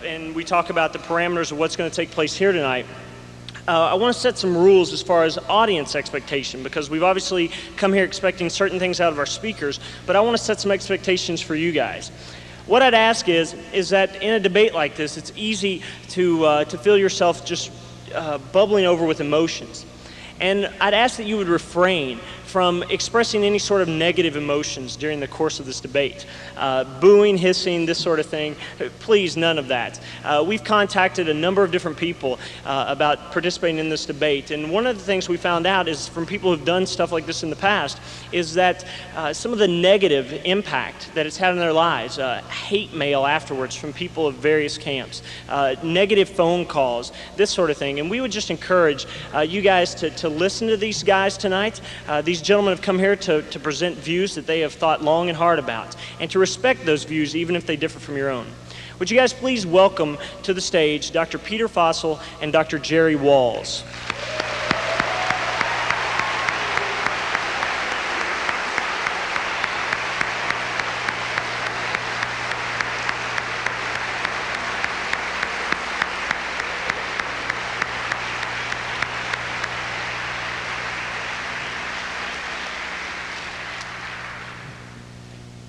and we talk about the parameters of what's going to take place here tonight, I want to set some rules as far as audience expectation, because we've obviously come here expecting certain things out of our speakers, but I want to set some expectations for you guys. What I'd ask is that in a debate like this, it's easy to feel yourself just bubbling over with emotions. And I'd ask that you would refrain from expressing any sort of negative emotions during the course of this debate. Booing, hissing, this sort of thing. Please, none of that. We've contacted a number of different people about participating in this debate, and one of the things we found out is from people who've done stuff like this in the past is that some of the negative impact that it's had on their lives, hate mail afterwards from people of various camps, negative phone calls, this sort of thing. And we would just encourage you guys to listen to these guys tonight. These gentlemen have come here to present views that they have thought long and hard about, and to respect those views even if they differ from your own. Would you guys please welcome to the stage Dr. Peter Fosl and Dr. Jerry Walls.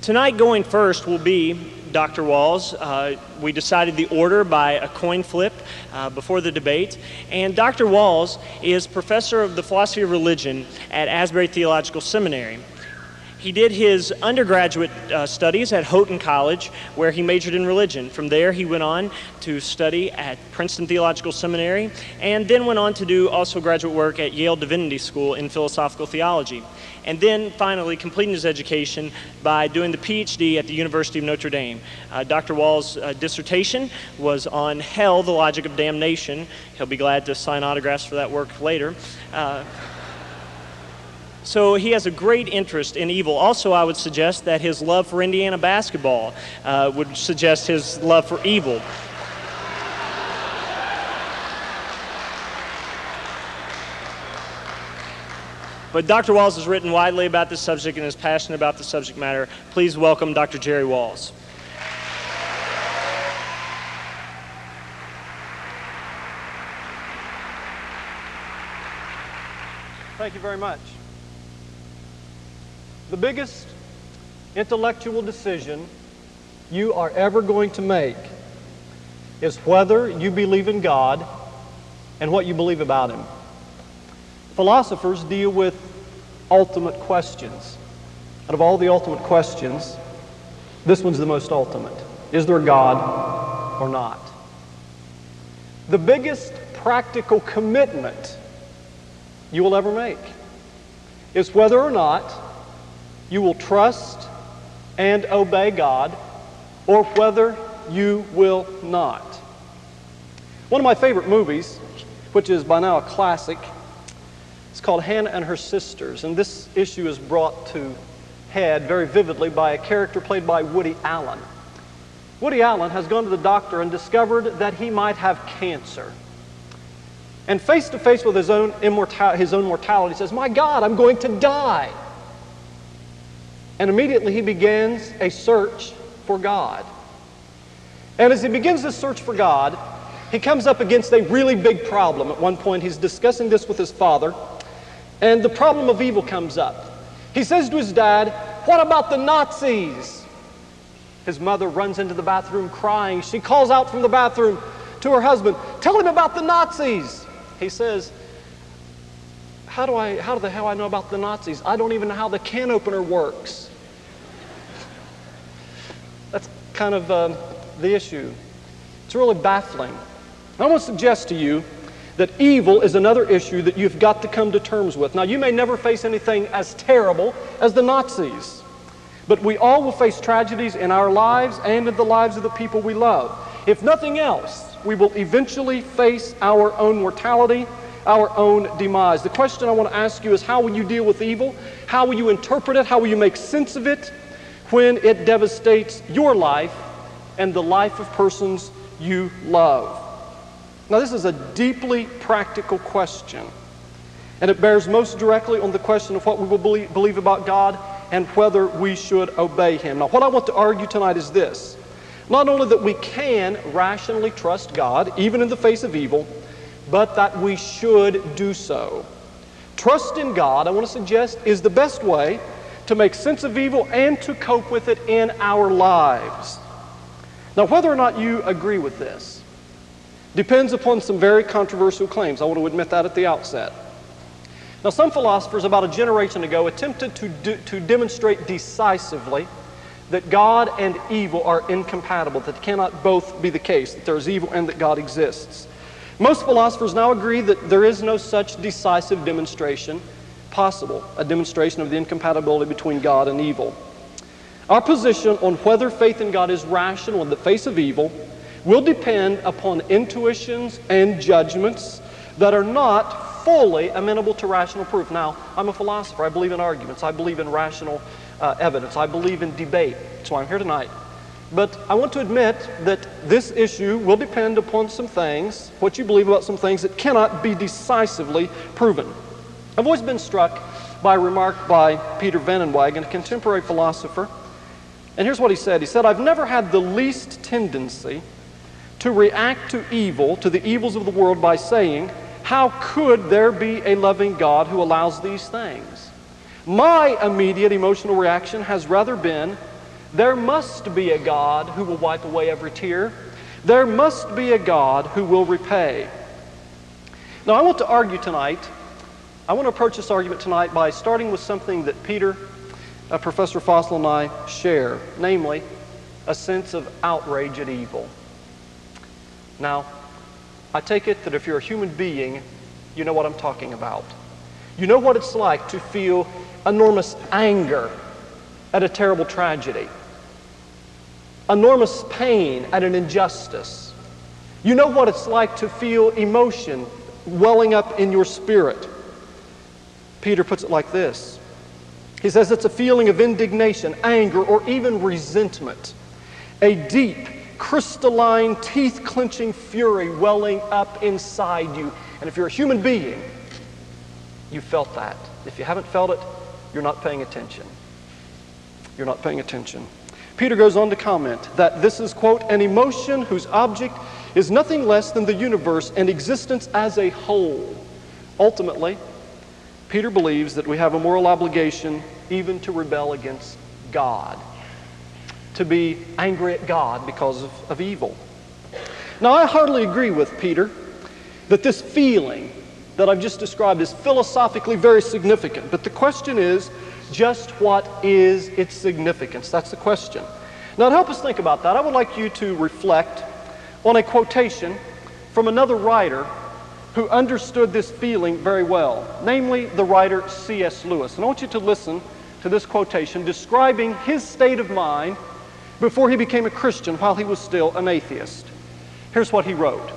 Tonight, going first will be Dr. Walls. We decided the order by a coin flip before the debate. And Dr. Walls is professor of the philosophy of religion at Asbury Theological Seminary. He did his undergraduate studies at Houghton College, where he majored in religion. From there, he went on to study at Princeton Theological Seminary, and then went on to do also graduate work at Yale Divinity School in philosophical theology. And then finally completing his education by doing the PhD at the University of Notre Dame. Dr. Wall's dissertation was on hell, the logic of damnation. He'll be glad to sign autographs for that work later. So he has a great interest in evil. Also, I would suggest that his love for Indiana basketball would suggest his love for evil. But Dr. Walls has written widely about this subject and is passionate about the subject matter. Please welcome Dr. Jerry Walls. Thank you very much. The biggest intellectual decision you are ever going to make is whether you believe in God and what you believe about Him. Philosophers deal with ultimate questions. Out of all the ultimate questions, this one's the most ultimate. Is there a God or not? The biggest practical commitment you will ever make is whether or not you will trust and obey God, or whether you will not. One of my favorite movies, which is by now a classic, it's called Hannah and Her Sisters, and this issue is brought to head very vividly by a character played by Woody Allen. Woody Allen has gone to the doctor and discovered that he might have cancer. And face to face with his own mortality, says, "My God, I'm going to die." And immediately he begins a search for God. And as he begins this search for God, he comes up against a really big problem. At one point, he's discussing this with his father, and the problem of evil comes up. He says to his dad, "What about the Nazis?" His mother runs into the bathroom crying. She calls out from the bathroom to her husband, "Tell him about the Nazis." He says, how the hell I know about the Nazis? I don't even know how the can opener works. That's kind of the issue. It's really baffling. I want to suggest to you that evil is another issue that you've got to come to terms with. Now, you may never face anything as terrible as the Nazis, but we all will face tragedies in our lives and in the lives of the people we love. If nothing else, we will eventually face our own mortality, our own demise. The question I want to ask you is, how will you deal with evil? How will you interpret it? How will you make sense of it when it devastates your life and the life of persons you love? Now, this is a deeply practical question, and it bears most directly on the question of what we will believe about God and whether we should obey Him. Now, what I want to argue tonight is this. Not only that we can rationally trust God, even in the face of evil, but that we should do so. Trust in God, I want to suggest, is the best way to make sense of evil and to cope with it in our lives. Now, whether or not you agree with this depends upon some very controversial claims. I want to admit that at the outset. Now, some philosophers about a generation ago attempted to demonstrate decisively that God and evil are incompatible, that it cannot both be the case, that there is evil and that God exists. Most philosophers now agree that there is no such decisive demonstration possible, a demonstration of the incompatibility between God and evil. Our position on whether faith in God is rational in the face of evil will depend upon intuitions and judgments that are not fully amenable to rational proof. Now, I'm a philosopher. I believe in arguments. I believe in rational evidence. I believe in debate. That's why I'm here tonight. But I want to admit that this issue will depend upon some things, what you believe about some things that cannot be decisively proven. I've always been struck by a remark by Peter Van Inwagen, a contemporary philosopher. And here's what he said. He said, "I've never had the least tendency to react to evil, to the evils of the world, by saying, how could there be a loving God who allows these things? My immediate emotional reaction has rather been, there must be a God who will wipe away every tear. There must be a God who will repay." Now, I want to argue tonight. I want to approach this argument tonight by starting with something that Peter, Professor Fosl, and I share, namely a sense of outrage at evil. Now, I take it that if you're a human being, you know what I'm talking about. You know what it's like to feel enormous anger at a terrible tragedy, enormous pain at an injustice. You know what it's like to feel emotion welling up in your spirit. Peter puts it like this. He says it's a feeling of indignation, anger, or even resentment, a deep, crystalline, teeth-clenching fury welling up inside you. And if you're a human being, you felt that. If you haven't felt it, you're not paying attention. You're not paying attention. Peter goes on to comment that this is, quote, an emotion whose object is nothing less than the universe and existence as a whole. Ultimately, Peter believes that we have a moral obligation even to rebel against God, to be angry at God because of evil. Now, I hardly agree with Peter that this feeling that I've just described is philosophically very significant, but the question is, just what is its significance? That's the question. Now, to help us think about that, I would like you to reflect on a quotation from another writer who understood this feeling very well, namely the writer C.S. Lewis. And I want you to listen to this quotation describing his state of mind before he became a Christian while he was still an atheist. Here's what he wrote.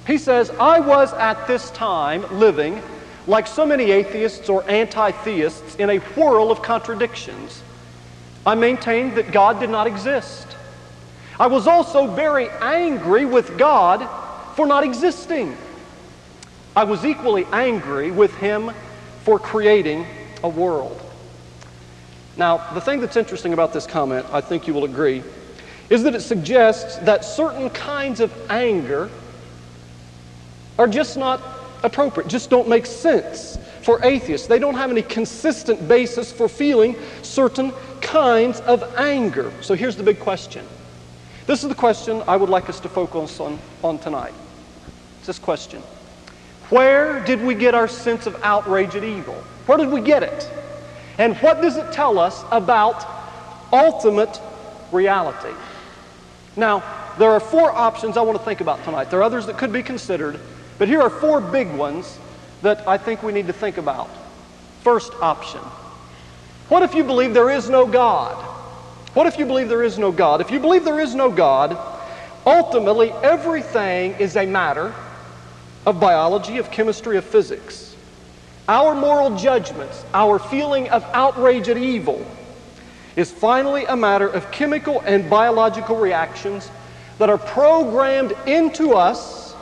He says, "I was at this time living, like so many atheists or anti-theists, in a whirl of contradictions. I maintained that God did not exist. I was also very angry with God for not existing. I was equally angry with Him for creating a world." Now, the thing that's interesting about this comment, I think you will agree, is that it suggests that certain kinds of anger are just not appropriate, just don't make sense for atheists. They don't have any consistent basis for feeling certain kinds of anger. So here's the big question. This is the question I would like us to focus on tonight. It's this question. Where did we get our sense of outrage at evil? Where did we get it? And what does it tell us about ultimate reality? Now, there are four options I want to think about tonight. There are others that could be considered, but here are four big ones that I think we need to think about. First option. What if you believe there is no God? What if you believe there is no God? If you believe there is no God, ultimately everything is a matter of biology, of chemistry, of physics. Our moral judgments, our feeling of outrage at evil, is finally a matter of chemical and biological reactions that are programmed into us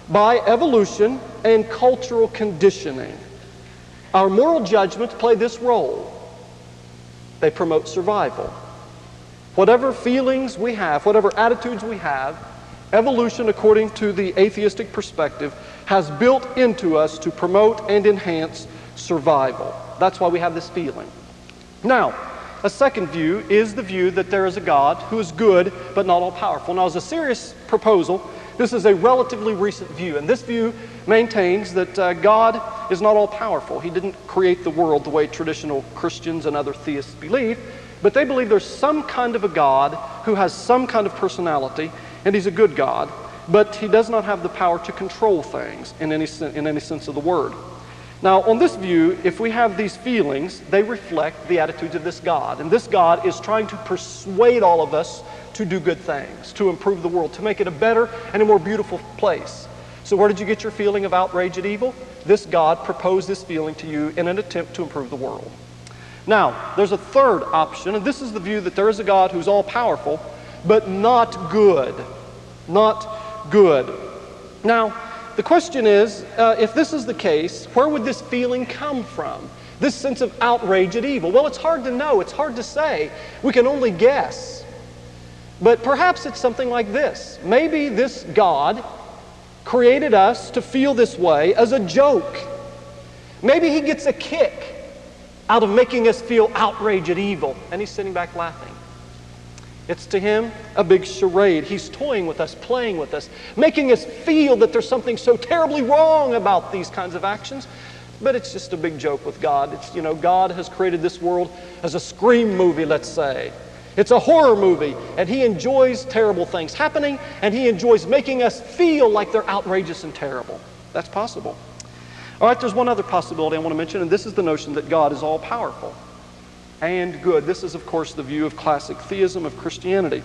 by evolution and cultural conditioning. Our moral judgments play this role. They promote survival. whatever feelings we have, whatever attitudes we have, evolution, according to the atheistic perspective, has built into us to promote and enhance survival. That's why we have this feeling. Now, a second view is the view that there is a God who is good but not all-powerful. Now, as a serious proposal, this is a relatively recent view, and this view maintains that God is not all-powerful. He didn't create the world the way traditional Christians and other theists believe, but they believe there's some kind of a God who has some kind of personality, and he's a good God, but he does not have the power to control things in any sense of the word. Now, on this view, if we have these feelings, they reflect the attitudes of this God, and this God is trying to persuade all of us to do good things, to improve the world, to make it a better and a more beautiful place. So where did you get your feeling of outrage at evil? This God proposed this feeling to you in an attempt to improve the world. Now, there's a third option, and this is the view that there is a God who's all-powerful, but not good. Not good. Now, the question is, if this is the case, where would this feeling come from? This sense of outrage at evil? Well, it's hard to know. It's hard to say. We can only guess. But perhaps it's something like this. Maybe this God created us to feel this way as a joke. Maybe he gets a kick out of making us feel outrage at evil, and he's sitting back laughing. It's to him a big charade. He's toying with us, playing with us, making us feel that there's something so terribly wrong about these kinds of actions. But it's just a big joke with God. It's, God has created this world as a scream movie, let's say. It's a horror movie, and he enjoys terrible things happening, and he enjoys making us feel like they're outrageous and terrible. That's possible. All right, there's one other possibility I want to mention, and this is the notion that God is all-powerful and good. This is, of course, the view of classic theism of Christianity.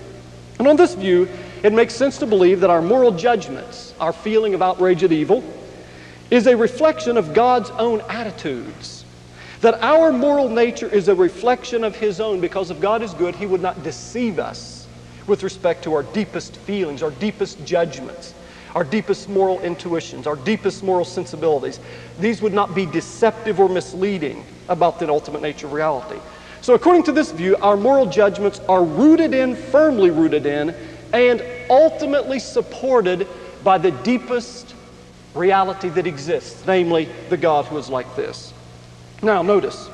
And on this view, it makes sense to believe that our moral judgments, our feeling of outrage at evil, is a reflection of God's own attitudes. That our moral nature is a reflection of his own, because if God is good, he would not deceive us with respect to our deepest feelings, our deepest judgments, our deepest moral intuitions, our deepest moral sensibilities. These would not be deceptive or misleading about the ultimate nature of reality. So according to this view, our moral judgments are rooted in, firmly rooted in, and ultimately supported by the deepest reality that exists, namely the God who is like this. Now notice,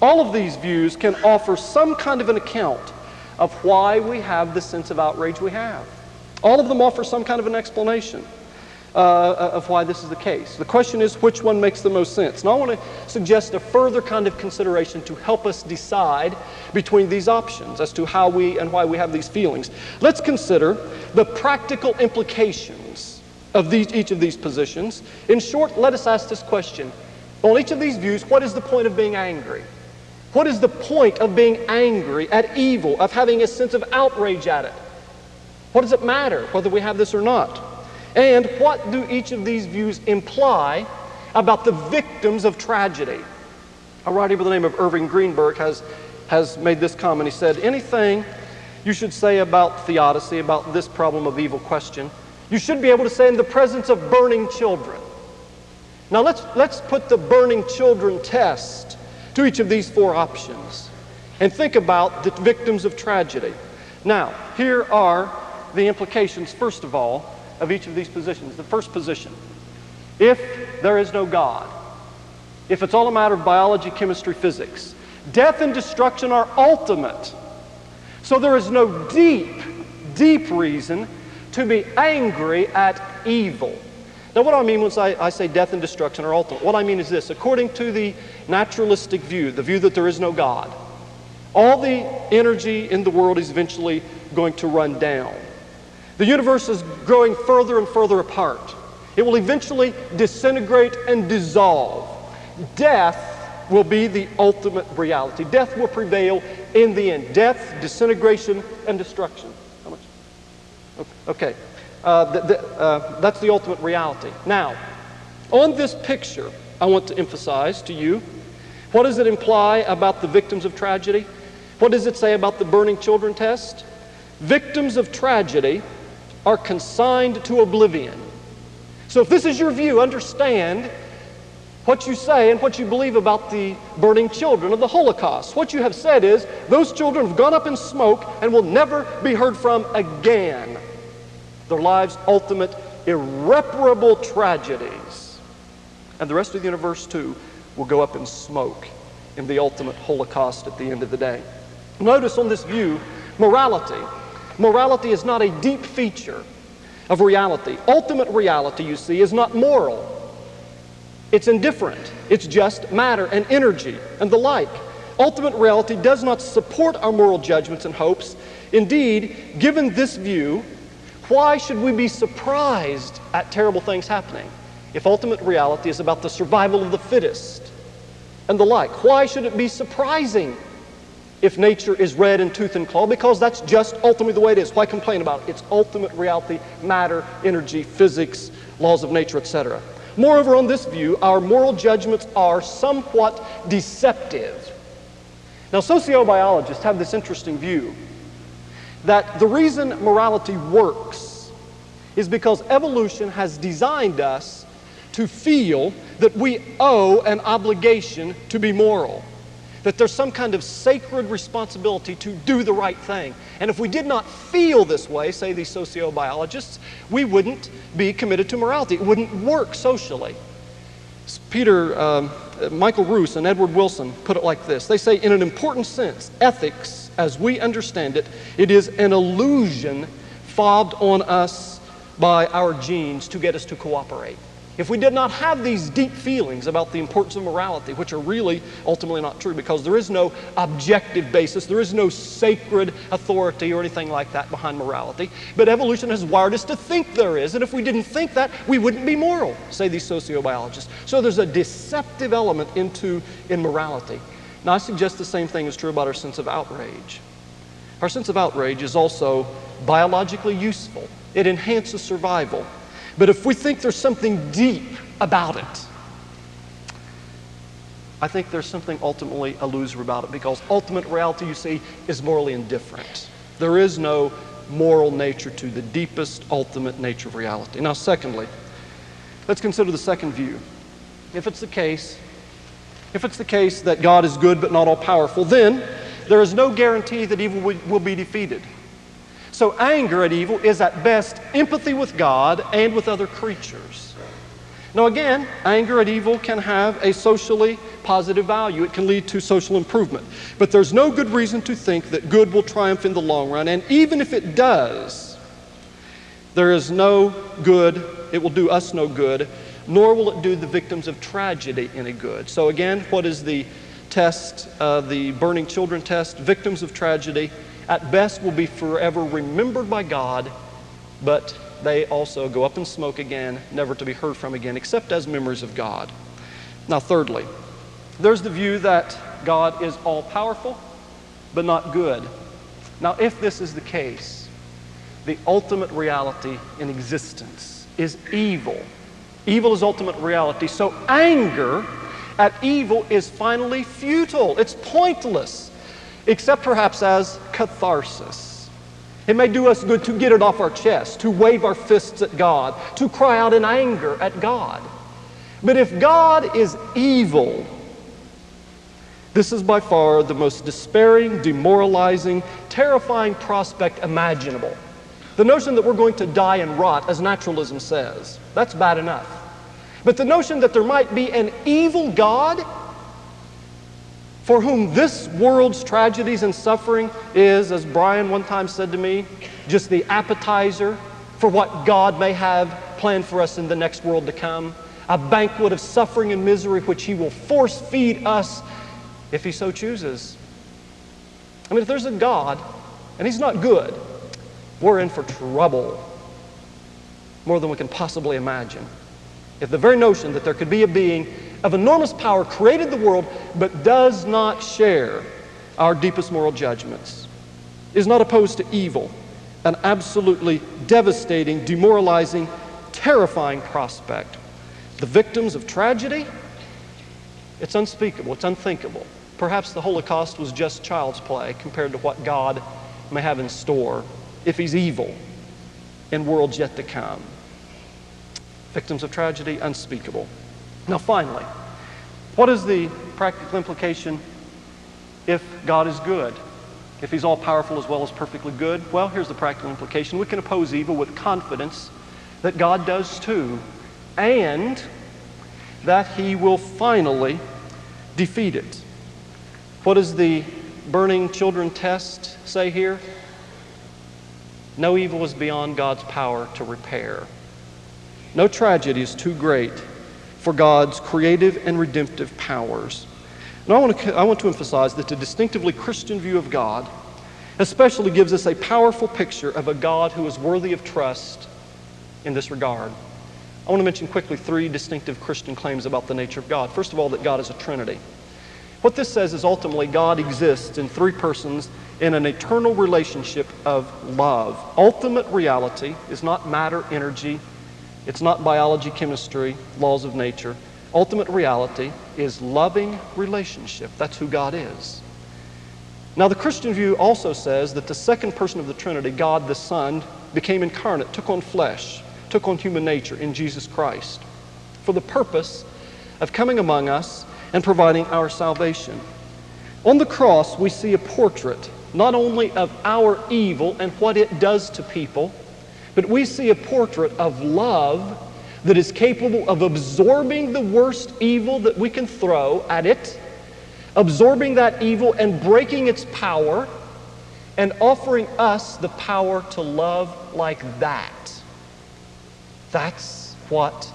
all of these views can offer some kind of an account of why we have the sense of outrage we have. All of them offer some kind of an explanation of why this is the case. The question is, which one makes the most sense? Now I want to suggest a further kind of consideration to help us decide between these options as to how we and why we have these feelings. Let's consider the practical implications of each of these positions. In short, let us ask this question. On each of these views, what is the point of being angry? What is the point of being angry at evil, of having a sense of outrage at it? What does it matter whether we have this or not? And what do each of these views imply about the victims of tragedy? A writer by the name of Irving Greenberg has made this comment. He said, anything you should say about theodicy, about this problem of evil question, you should be able to say in the presence of burning children. Now let's put the burning children test to each of these four options and think about the victims of tragedy. Now, here are the implications, first of all, of each of these positions. The first position, if there is no God, if it's all a matter of biology, chemistry, physics, death and destruction are ultimate. So there is no deep reason to be angry at evil. Now what do I mean when I say death and destruction are ultimate? What I mean is this. According to the naturalistic view, the view that there is no God, all the energy in the world is eventually going to run down. The universe is growing further and further apart. It will eventually disintegrate and dissolve. Death will be the ultimate reality. Death will prevail in the end. Death, disintegration, and destruction. How much? Okay. That's the ultimate reality. Now, on this picture, I want to emphasize to you, what does it imply about the victims of tragedy? What does it say about the burning children test? Victims of tragedy are consigned to oblivion. So if this is your view, understand what you say and what you believe about the burning children of the Holocaust. What you have said is, those children have gone up in smoke and will never be heard from again. Their lives' ultimate, irreparable tragedies. And the rest of the universe, too, will go up in smoke in the ultimate Holocaust at the end of the day. Notice on this view, morality. Morality is not a deep feature of reality. Ultimate reality, you see, is not moral. It's indifferent. It's just matter and energy and the like. Ultimate reality does not support our moral judgments and hopes. Indeed, given this view, why should we be surprised at terrible things happening? If ultimate reality is about the survival of the fittest and the like, why should it be surprising if nature is red in tooth and claw? Because that's just ultimately the way it is. Why complain about it? It's ultimate reality, matter, energy, physics, laws of nature, etc. Moreover, on this view, our moral judgments are somewhat deceptive. Now, sociobiologists have this interesting view that the reason morality works is because evolution has designed us to feel that we owe an obligation to be moral, that there's some kind of sacred responsibility to do the right thing. And if we did not feel this way, say these sociobiologists, we wouldn't be committed to morality. It wouldn't work socially. Michael Roos and Edward Wilson put it like this. They say, in an important sense, ethics, as we understand it, it is an illusion fobbed on us by our genes to get us to cooperate. If we did not have these deep feelings about the importance of morality, which are really ultimately not true because there is no objective basis, there is no sacred authority or anything like that behind morality, but evolution has wired us to think there is, and if we didn't think that, we wouldn't be moral, say these sociobiologists. So there's a deceptive element in morality. Now I suggest the same thing is true about our sense of outrage. Our sense of outrage is also biologically useful. It enhances survival. But if we think there's something deep about it, I think there's something ultimately illusory about it, because ultimate reality, you see, is morally indifferent. There is no moral nature to the deepest, ultimate nature of reality. Now, secondly, let's consider the second view. If it's the case that God is good but not all-powerful, then there is no guarantee that evil will be defeated. So anger at evil is at best empathy with God and with other creatures. Now again, anger at evil can have a socially positive value. It can lead to social improvement. But there's no good reason to think that good will triumph in the long run. And even if it does, there is no good, it will do us no good, nor will it do the victims of tragedy any good. So again, what is the test, the burning children test? Victims of tragedy at best will be forever remembered by God, but they also go up in smoke again, never to be heard from again, except as memories of God. Now thirdly, there's the view that God is all-powerful, but not good. Now if this is the case, the ultimate reality in existence is evil. Evil is ultimate reality, so anger at evil is finally futile. It's pointless. Except perhaps as catharsis. It may do us good to get it off our chest, to wave our fists at God, to cry out in anger at God. But if God is evil, this is by far the most despairing, demoralizing, terrifying prospect imaginable. The notion that we're going to die and rot, as naturalism says, that's bad enough. But the notion that there might be an evil God for whom this world's tragedies and suffering is, as Brian one time said to me, just the appetizer for what God may have planned for us in the next world to come, a banquet of suffering and misery which He will force feed us if He so chooses. I mean, if there's a God and He's not good, we're in for trouble more than we can possibly imagine. If the very notion that there could be a being of enormous power created the world but does not share our deepest moral judgments, is not opposed to evil, an absolutely devastating, demoralizing, terrifying prospect. The victims of tragedy, it's unspeakable, it's unthinkable. Perhaps the Holocaust was just child's play compared to what God may have in store if He's evil in worlds yet to come. Victims of tragedy, unspeakable. Now finally, What is the practical implication if God is good? If He's all-powerful as well as perfectly good? Well, here's the practical implication. We can oppose evil with confidence that God does too, and that He will finally defeat it. What does the burning children test say here? No evil is beyond God's power to repair. No tragedy is too great for God's creative and redemptive powers. And I want to emphasize that the distinctively Christian view of God especially gives us a powerful picture of a God who is worthy of trust in this regard. I want to mention quickly 3 distinctive Christian claims about the nature of God. First of all, that God is a Trinity. What this says is ultimately God exists in 3 persons in an eternal relationship of love. Ultimate reality is not matter, energy. It's not biology, chemistry, laws of nature. Ultimate reality is loving relationship. That's who God is. Now, the Christian view also says that the second person of the Trinity, God the Son, became incarnate, took on flesh, took on human nature in Jesus Christ for the purpose of coming among us and providing our salvation. On the cross, we see a portrait not only of our evil and what it does to people, but we see a portrait of love that is capable of absorbing the worst evil that we can throw at it, absorbing that evil and breaking its power, and offering us the power to love like that. That's what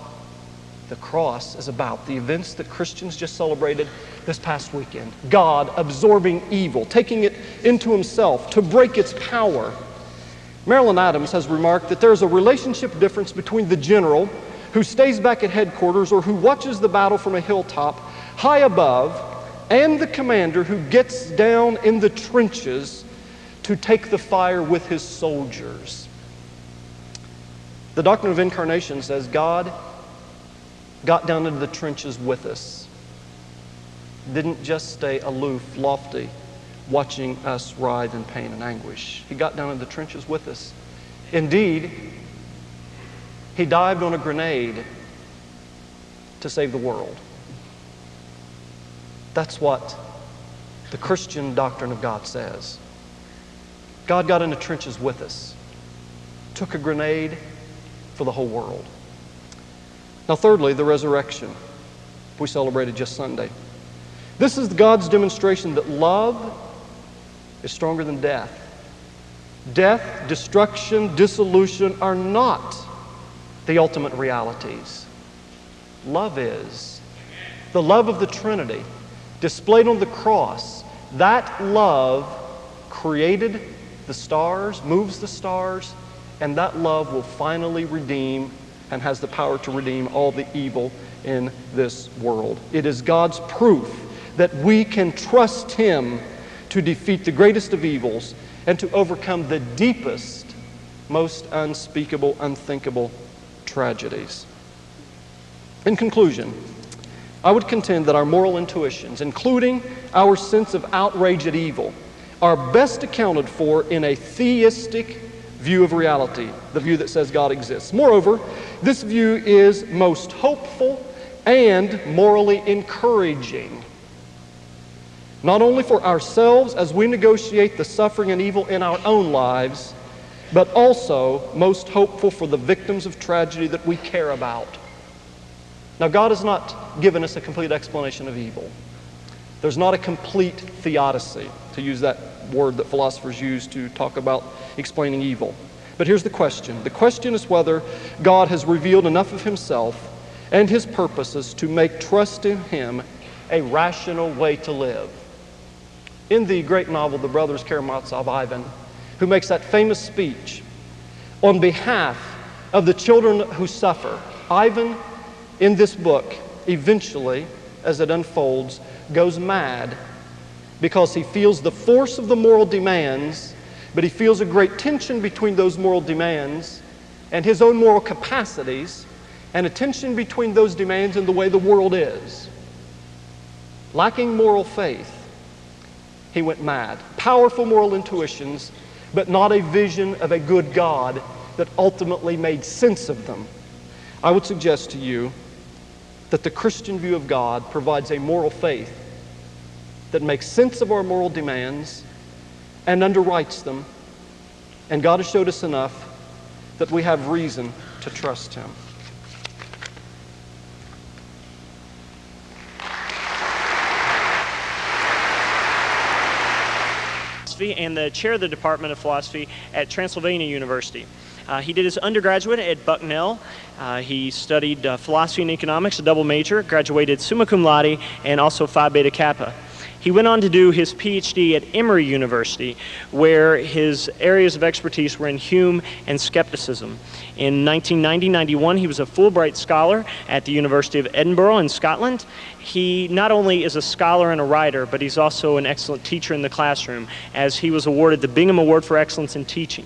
the cross is about. The events that Christians just celebrated this past weekend. God absorbing evil, taking it into Himself to break its power. Marilyn Adams has remarked that there's a relationship difference between the general who stays back at headquarters or who watches the battle from a hilltop high above and the commander who gets down in the trenches to take the fire with his soldiers. The doctrine of incarnation says God got down into the trenches with us. Didn't just stay aloof, lofty, watching us writhe in pain and anguish. He got down in the trenches with us. Indeed, He dived on a grenade to save the world. That's what the Christian doctrine of God says. God got in the trenches with us, took a grenade for the whole world. Now, thirdly, the resurrection we celebrated just Sunday. This is God's demonstration that love is stronger than death. Death, destruction, dissolution are not the ultimate realities. Love is. The love of the Trinity displayed on the cross. That love created the stars, moves the stars, and that love will finally redeem and has the power to redeem all the evil in this world. It is God's proof that we can trust Him to defeat the greatest of evils and to overcome the deepest, most unspeakable, unthinkable tragedies. In conclusion, I would contend that our moral intuitions, including our sense of outrage at evil, are best accounted for in a theistic view of reality, the view that says God exists. Moreover, this view is most hopeful and morally encouraging, not only for ourselves as we negotiate the suffering and evil in our own lives, but also most hopeful for the victims of tragedy that we care about. Now, God has not given us a complete explanation of evil. There's not a complete theodicy, to use that word that philosophers use to talk about explaining evil. But here's the question. The question is whether God has revealed enough of Himself and His purposes to make trust in Him a rational way to live. In the great novel, The Brothers Karamazov, Ivan, who makes that famous speech on behalf of the children who suffer, Ivan, in this book, eventually, as it unfolds, goes mad because he feels the force of the moral demands, but he feels a great tension between those moral demands and his own moral capacities, and a tension between those demands and the way the world is. Lacking moral faith, he went mad. Powerful moral intuitions, but not a vision of a good God that ultimately made sense of them. I would suggest to you that the Christian view of God provides a moral faith that makes sense of our moral demands and underwrites them, and God has showed us enough that we have reason to trust Him. And the chair of the Department of Philosophy at Transylvania University. He did his undergraduate at Bucknell. He studied philosophy and economics, a double major, graduated summa cum laude, and also Phi Beta Kappa. He went on to do his PhD at Emory University, where his areas of expertise were in Hume and skepticism. In 1990-91, he was a Fulbright scholar at the University of Edinburgh in Scotland. He not only is a scholar and a writer, but he's also an excellent teacher in the classroom, as he was awarded the Bingham Award for Excellence in Teaching.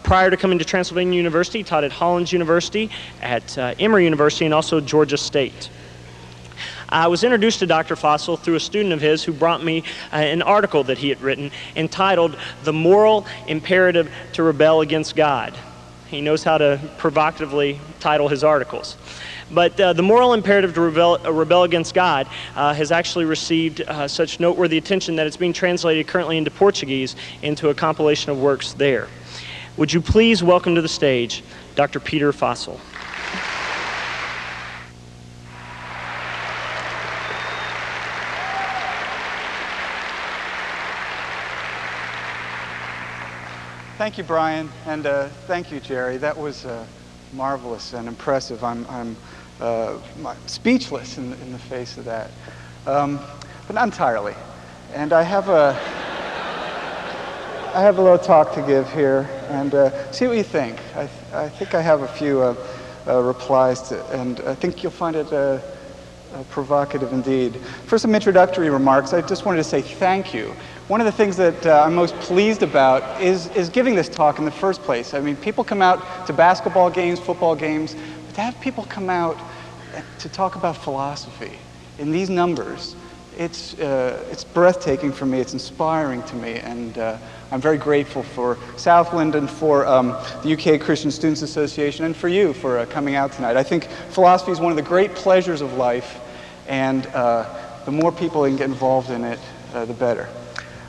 Prior to coming to Transylvania University, he taught at Hollins University, at Emory University, and also Georgia State. I was introduced to Dr. Fosl through a student of his who brought me an article that he had written entitled "The Moral Imperative to Rebel Against God." He knows how to provocatively title his articles. But the moral imperative to rebel against God has actually received such noteworthy attention that it's being translated currently into Portuguese into a compilation of works there. Would you please welcome to the stage Dr. Peter Fosl. Thank you, Brian, and thank you, Jerry. That was marvelous and impressive. I'm speechless in the face of that, but not entirely. And I have a little talk to give here, and see what you think. I think I have a few replies to, and I think you'll find it provocative indeed. For some introductory remarks, I just wanted to say thank you. One of the things that I'm most pleased about is giving this talk in the first place. I mean, people come out to basketball games, football games, but to have people come out to talk about philosophy in these numbers, it's breathtaking for me, it's inspiring to me, and I'm very grateful for Southland and for the UK Christian Students Association and for you for coming out tonight. I think philosophy is one of the great pleasures of life, and the more people can get involved in it, the better.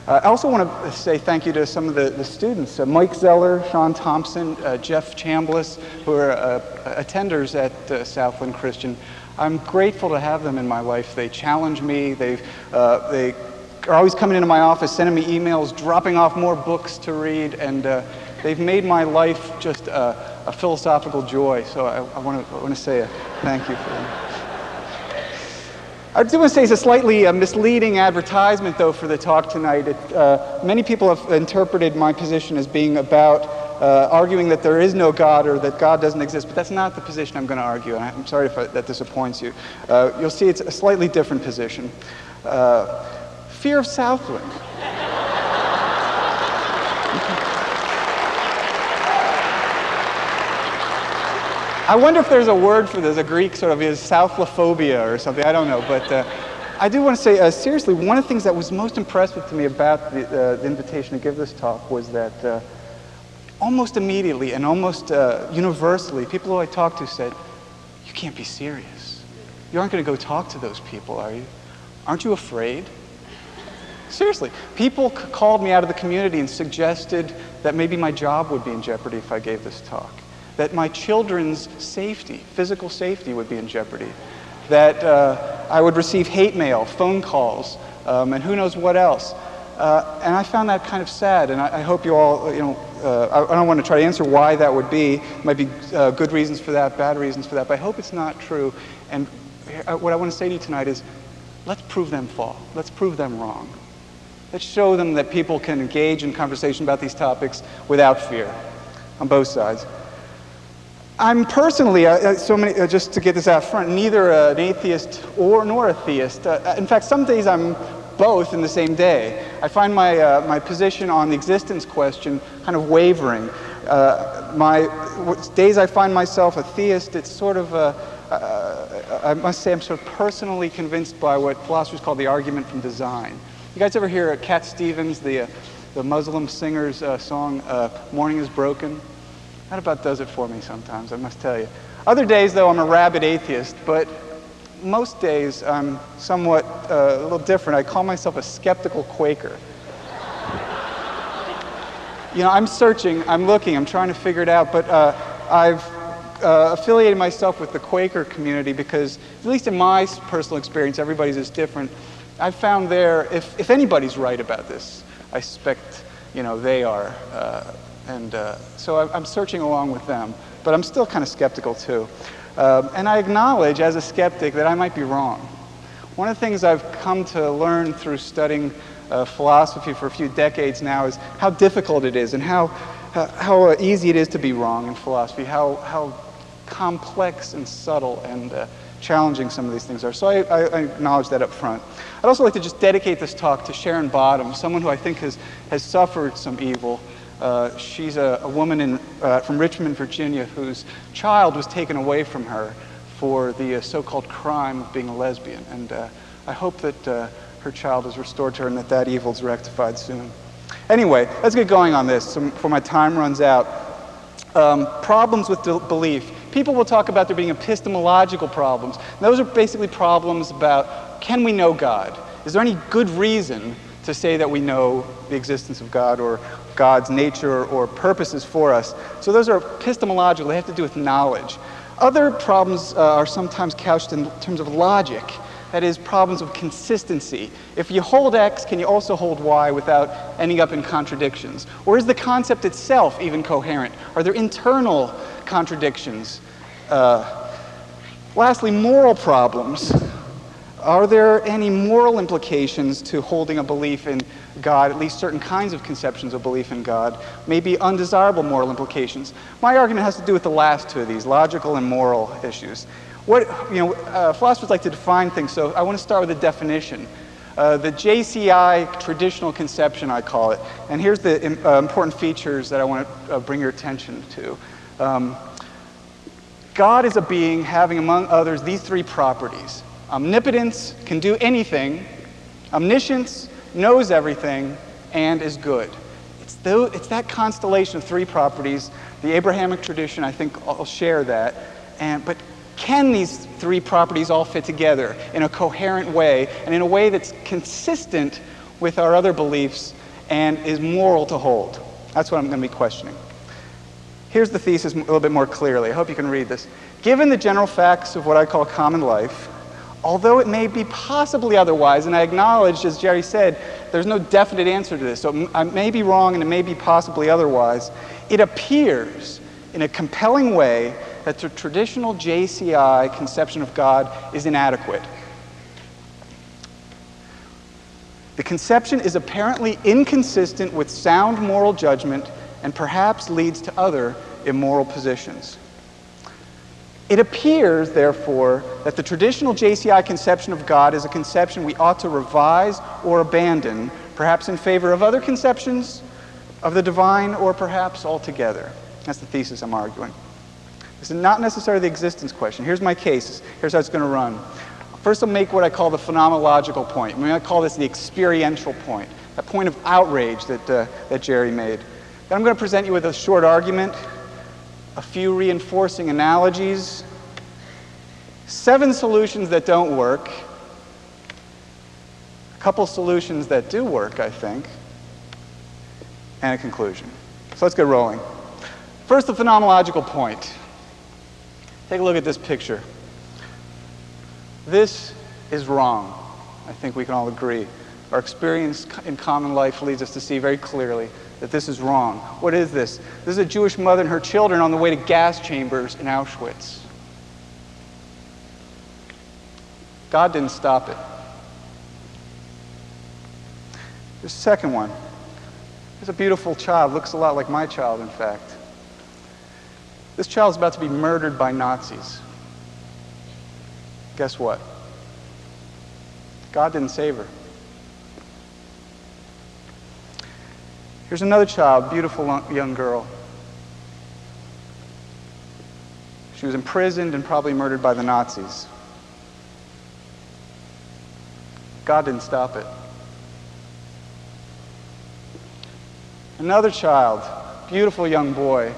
I also want to say thank you to some of the students, Mike Zeller, Sean Thompson, Jeff Chambliss, who are attenders at Southland Christian. I'm grateful to have them in my life. They challenge me. They are always coming into my office, sending me emails, dropping off more books to read, and they've made my life just a philosophical joy. So I want to say a thank you for them. I do want to say it's a slightly misleading advertisement, though, for the talk tonight. Many people have interpreted my position as being about arguing that there is no God or that God doesn't exist, but that's not the position I'm going to argue, and I'm sorry if that disappoints you. You'll see it's a slightly different position. Fear of Southland. I wonder if there's a word for this, a Greek sort of is Southlophobia or something, I don't know, but I do want to say, seriously, one of the things that was most impressive to me about the invitation to give this talk was that almost immediately and almost universally, people who I talked to said, "You can't be serious. You aren't going to go talk to those people, are you? Aren't you afraid?" Seriously, people called me out of the community and suggested that maybe my job would be in jeopardy if I gave this talk. That my children's safety, physical safety, would be in jeopardy. That I would receive hate mail, phone calls, and who knows what else. And I found that kind of sad, and I hope you all, I don't want to try to answer why that would be. Might be good reasons for that, bad reasons for that, but I hope it's not true. And what I want to say to you tonight is, let's prove them false. Let's prove them wrong. Let's show them that people can engage in conversation about these topics without fear, on both sides. I'm personally, just to get this out front, neither an atheist nor a theist. In fact, some days I'm both in the same day. I find my position on the existence question kind of wavering. Days I find myself a theist, it's sort of I must say I'm sort of personally convinced by what philosophers call the argument from design. You guys ever hear Cat Stevens, the Muslim singer's song, "Morning is Broken"? That about does it for me sometimes, I must tell you. Other days, though, I'm a rabid atheist, but most days I'm somewhat a little different. I call myself a skeptical Quaker. You know, I'm searching, I'm looking, I'm trying to figure it out, but I've affiliated myself with the Quaker community because, at least in my personal experience, everybody's is different. I've found there, if anybody's right about this, I suspect, you know, they are. So I'm searching along with them, but I'm still kind of skeptical too. And I acknowledge as a skeptic that I might be wrong. One of the things I've come to learn through studying philosophy for a few decades now is how difficult it is and how easy it is to be wrong in philosophy, how complex and subtle and challenging some of these things are. So I acknowledge that up front. I'd also like to just dedicate this talk to Sharon Bottom, someone who I think has suffered some evil. She's a woman from Richmond, Virginia, whose child was taken away from her for the so-called crime of being a lesbian. And I hope that her child is restored to her and that evil is rectified soon. Anyway, let's get going on this before my time runs out. Problems with belief. People will talk about there being epistemological problems. And those are basically problems about, can we know God? Is there any good reason to say that we know the existence of God or God's nature or purposes for us? So those are epistemological. They have to do with knowledge. Other problems are sometimes couched in terms of logic. That is, problems of consistency. If you hold X, can you also hold Y without ending up in contradictions? Or is the concept itself even coherent? Are there internal contradictions? Lastly, moral problems. Are there any moral implications to holding a belief in God, at least certain kinds of conceptions of belief in God, maybe undesirable moral implications? My argument has to do with the last two of these, logical and moral issues. Philosophers like to define things, so I want to start with a definition. The JCI traditional conception, I call it. And here's the important features that I want to bring your attention to. God is a being having, among others, these three properties. Omnipotence, can do anything. Omniscience, knows everything, and is good. It's that constellation of three properties. The Abrahamic tradition, I think, I'll share that. But can these three properties all fit together in a coherent way and in a way that's consistent with our other beliefs and is moral to hold? That's what I'm going to be questioning. Here's the thesis a little bit more clearly. I hope you can read this. Given the general facts of what I call common life, although it may be possibly otherwise, and I acknowledge, as Jerry said, there's no definite answer to this, so I may be wrong and it may be possibly otherwise, it appears in a compelling way that the traditional JCI conception of God is inadequate. The conception is apparently inconsistent with sound moral judgment and perhaps leads to other immoral positions. It appears, therefore, that the traditional JCI conception of God is a conception we ought to revise or abandon, perhaps in favor of other conceptions of the divine, or perhaps altogether. That's the thesis I'm arguing. This is not necessarily the existence question. Here's my case. Here's how it's going to run. First, I'll make what I call the phenomenological point. I call this the experiential point, that point of outrage that Jerry made. Then I'm going to present you with a short argument, a few reinforcing analogies, 7 solutions that don't work, a couple solutions that do work, I think, and a conclusion. So let's get rolling. First, the phenomenological point. Take a look at this picture. This is wrong. I think we can all agree. Our experience in common life leads us to see very clearly that this is wrong. What is this? This is a Jewish mother and her children on the way to gas chambers in Auschwitz. God didn't stop it. The second one. There's a beautiful child, looks a lot like my child, in fact. This child's about to be murdered by Nazis. Guess what? God didn't save her. Here's another child, beautiful young girl. She was imprisoned and probably murdered by the Nazis. God didn't stop it. Another child, beautiful young boy,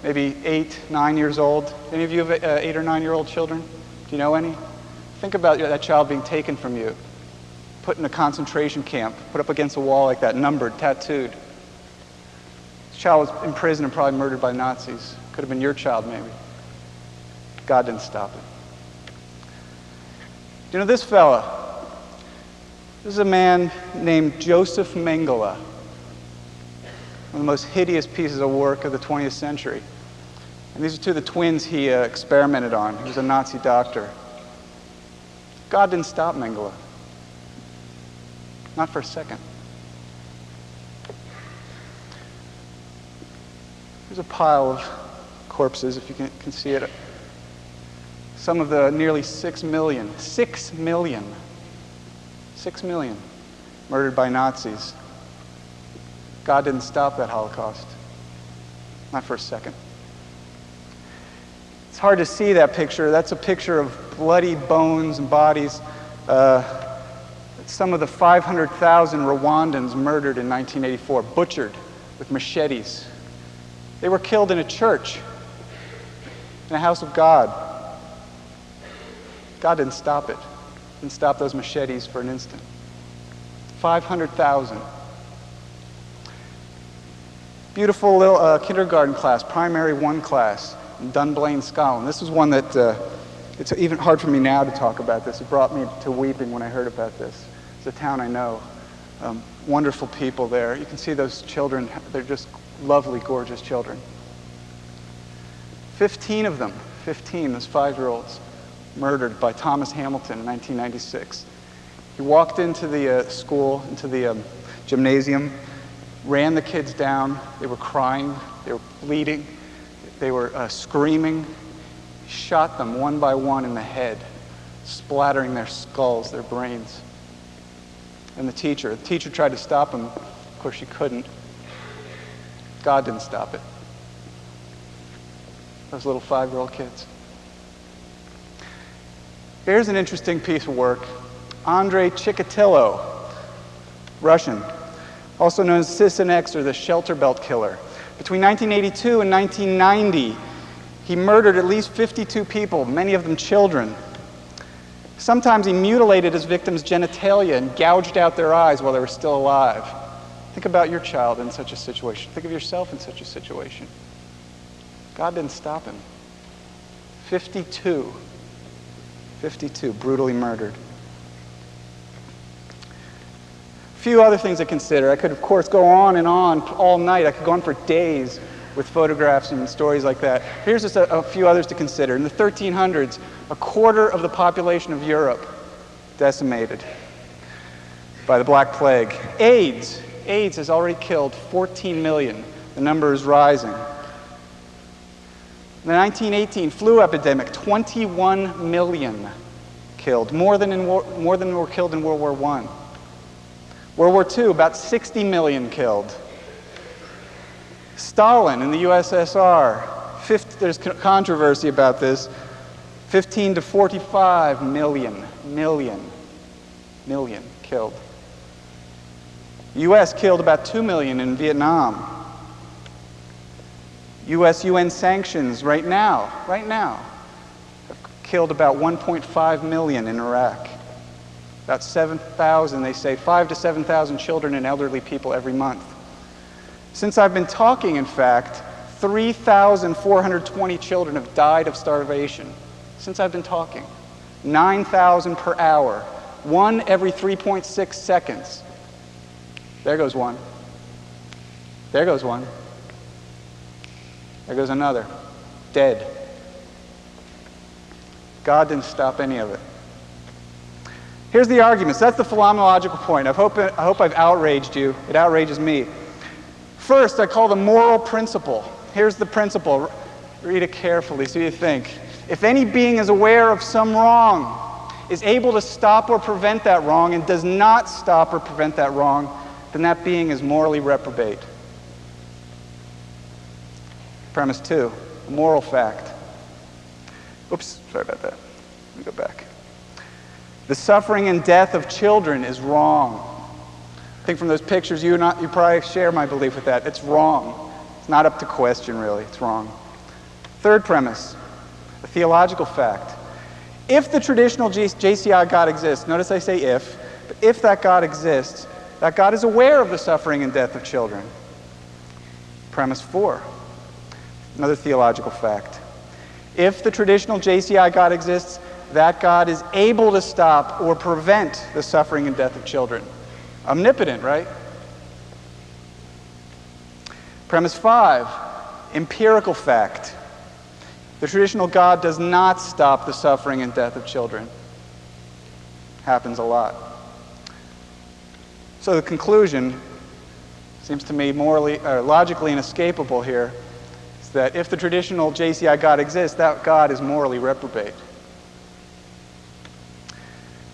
maybe 8, 9 years old. Any of you have 8 or 9-year-old children? Do you know any? Think about that child being taken from you, put in a concentration camp, put up against a wall like that, numbered, tattooed. This child was in prison and probably murdered by Nazis. Could have been your child, maybe. God didn't stop it. Do you know this fella? This is a man named Joseph Mengele, one of the most hideous pieces of work of the 20th century. And these are two of the twins he experimented on. He was a Nazi doctor. God didn't stop Mengele. Not for a second. Here's a pile of corpses, if you can see it. Some of the nearly 6 million murdered by Nazis. God didn't stop that Holocaust. Not for a second. It's hard to see that picture. That's a picture of bloody bones and bodies. Some of the 500,000 Rwandans murdered in 1984, butchered with machetes. They were killed in a church, in a house of God. God didn't stop it. Didn't stop those machetes for an instant. 500,000. Beautiful little kindergarten class, primary 1 class in Dunblane, Scotland. This is one that, it's even hard for me now to talk about this. It brought me to weeping when I heard about this. It's a town I know. Wonderful people there. You can see those children. They're just lovely, gorgeous children. 15 of them, 15, those 5-year-olds, murdered by Thomas Hamilton in 1996. He walked into the school, into the gymnasium, ran the kids down. They were crying, they were bleeding, they were screaming. He shot them one by one in the head, splattering their skulls, their brains. And the teacher tried to stop him. Of course, she couldn't. God didn't stop it. Those little 5-year-old kids. Here's an interesting piece of work. Andrei Chikatilo, Russian, also known as Sisson-X, or the shelter belt killer. Between 1982 and 1990, he murdered at least 52 people, many of them children. Sometimes he mutilated his victims' genitalia and gouged out their eyes while they were still alive. Think about your child in such a situation. Think of yourself in such a situation. God didn't stop him. 52 brutally murdered. A few other things to consider. I could, of course, go on and on all night. I could go on for days with photographs and stories like that. Here's just a few others to consider. In the 1300s, a quarter of the population of Europe decimated by the Black Plague. AIDS has already killed 14 million. The number is rising. In the 1918 flu epidemic, 21 million killed, more than were killed in World War I. World War II, about 60 million killed. Stalin in the USSR, there's controversy about this, 15 to 45 million killed. The U.S. killed about 2 million in Vietnam. U.S. UN sanctions right now, have killed about 1.5 million in Iraq. About 7,000, they say, 5,000 to 7,000 children and elderly people every month. Since I've been talking, in fact, 3,420 children have died of starvation. Since I've been talking. 9,000 per hour. 1 every 3.6 seconds. There goes one. There goes one. There goes another. Dead. God didn't stop any of it. Here's the arguments. That's the phenomenological point. I hope I've outraged you. It outrages me. First, I call the moral principle. Here's the principle. Read it carefully, see what you think. If any being is aware of some wrong, is able to stop or prevent that wrong, and does not stop or prevent that wrong, then that being is morally reprobate. Premise 2, a moral fact. Oops, sorry about that. Let me go back. The suffering and death of children is wrong. I think from those pictures, you probably share my belief with that. It's wrong. It's not up to question, really. It's wrong. Third premise, a theological fact. If the traditional JCI God exists, notice I say if, but if that God exists, that God is aware of the suffering and death of children. Premise 4, another theological fact. If the traditional JCI God exists, that God is able to stop or prevent the suffering and death of children. Omnipotent, right? Premise 5, empirical fact. The traditional God does not stop the suffering and death of children. Happens a lot. So the conclusion seems to me logically inescapable here, is that if the traditional JCI God exists, that God is morally reprobate.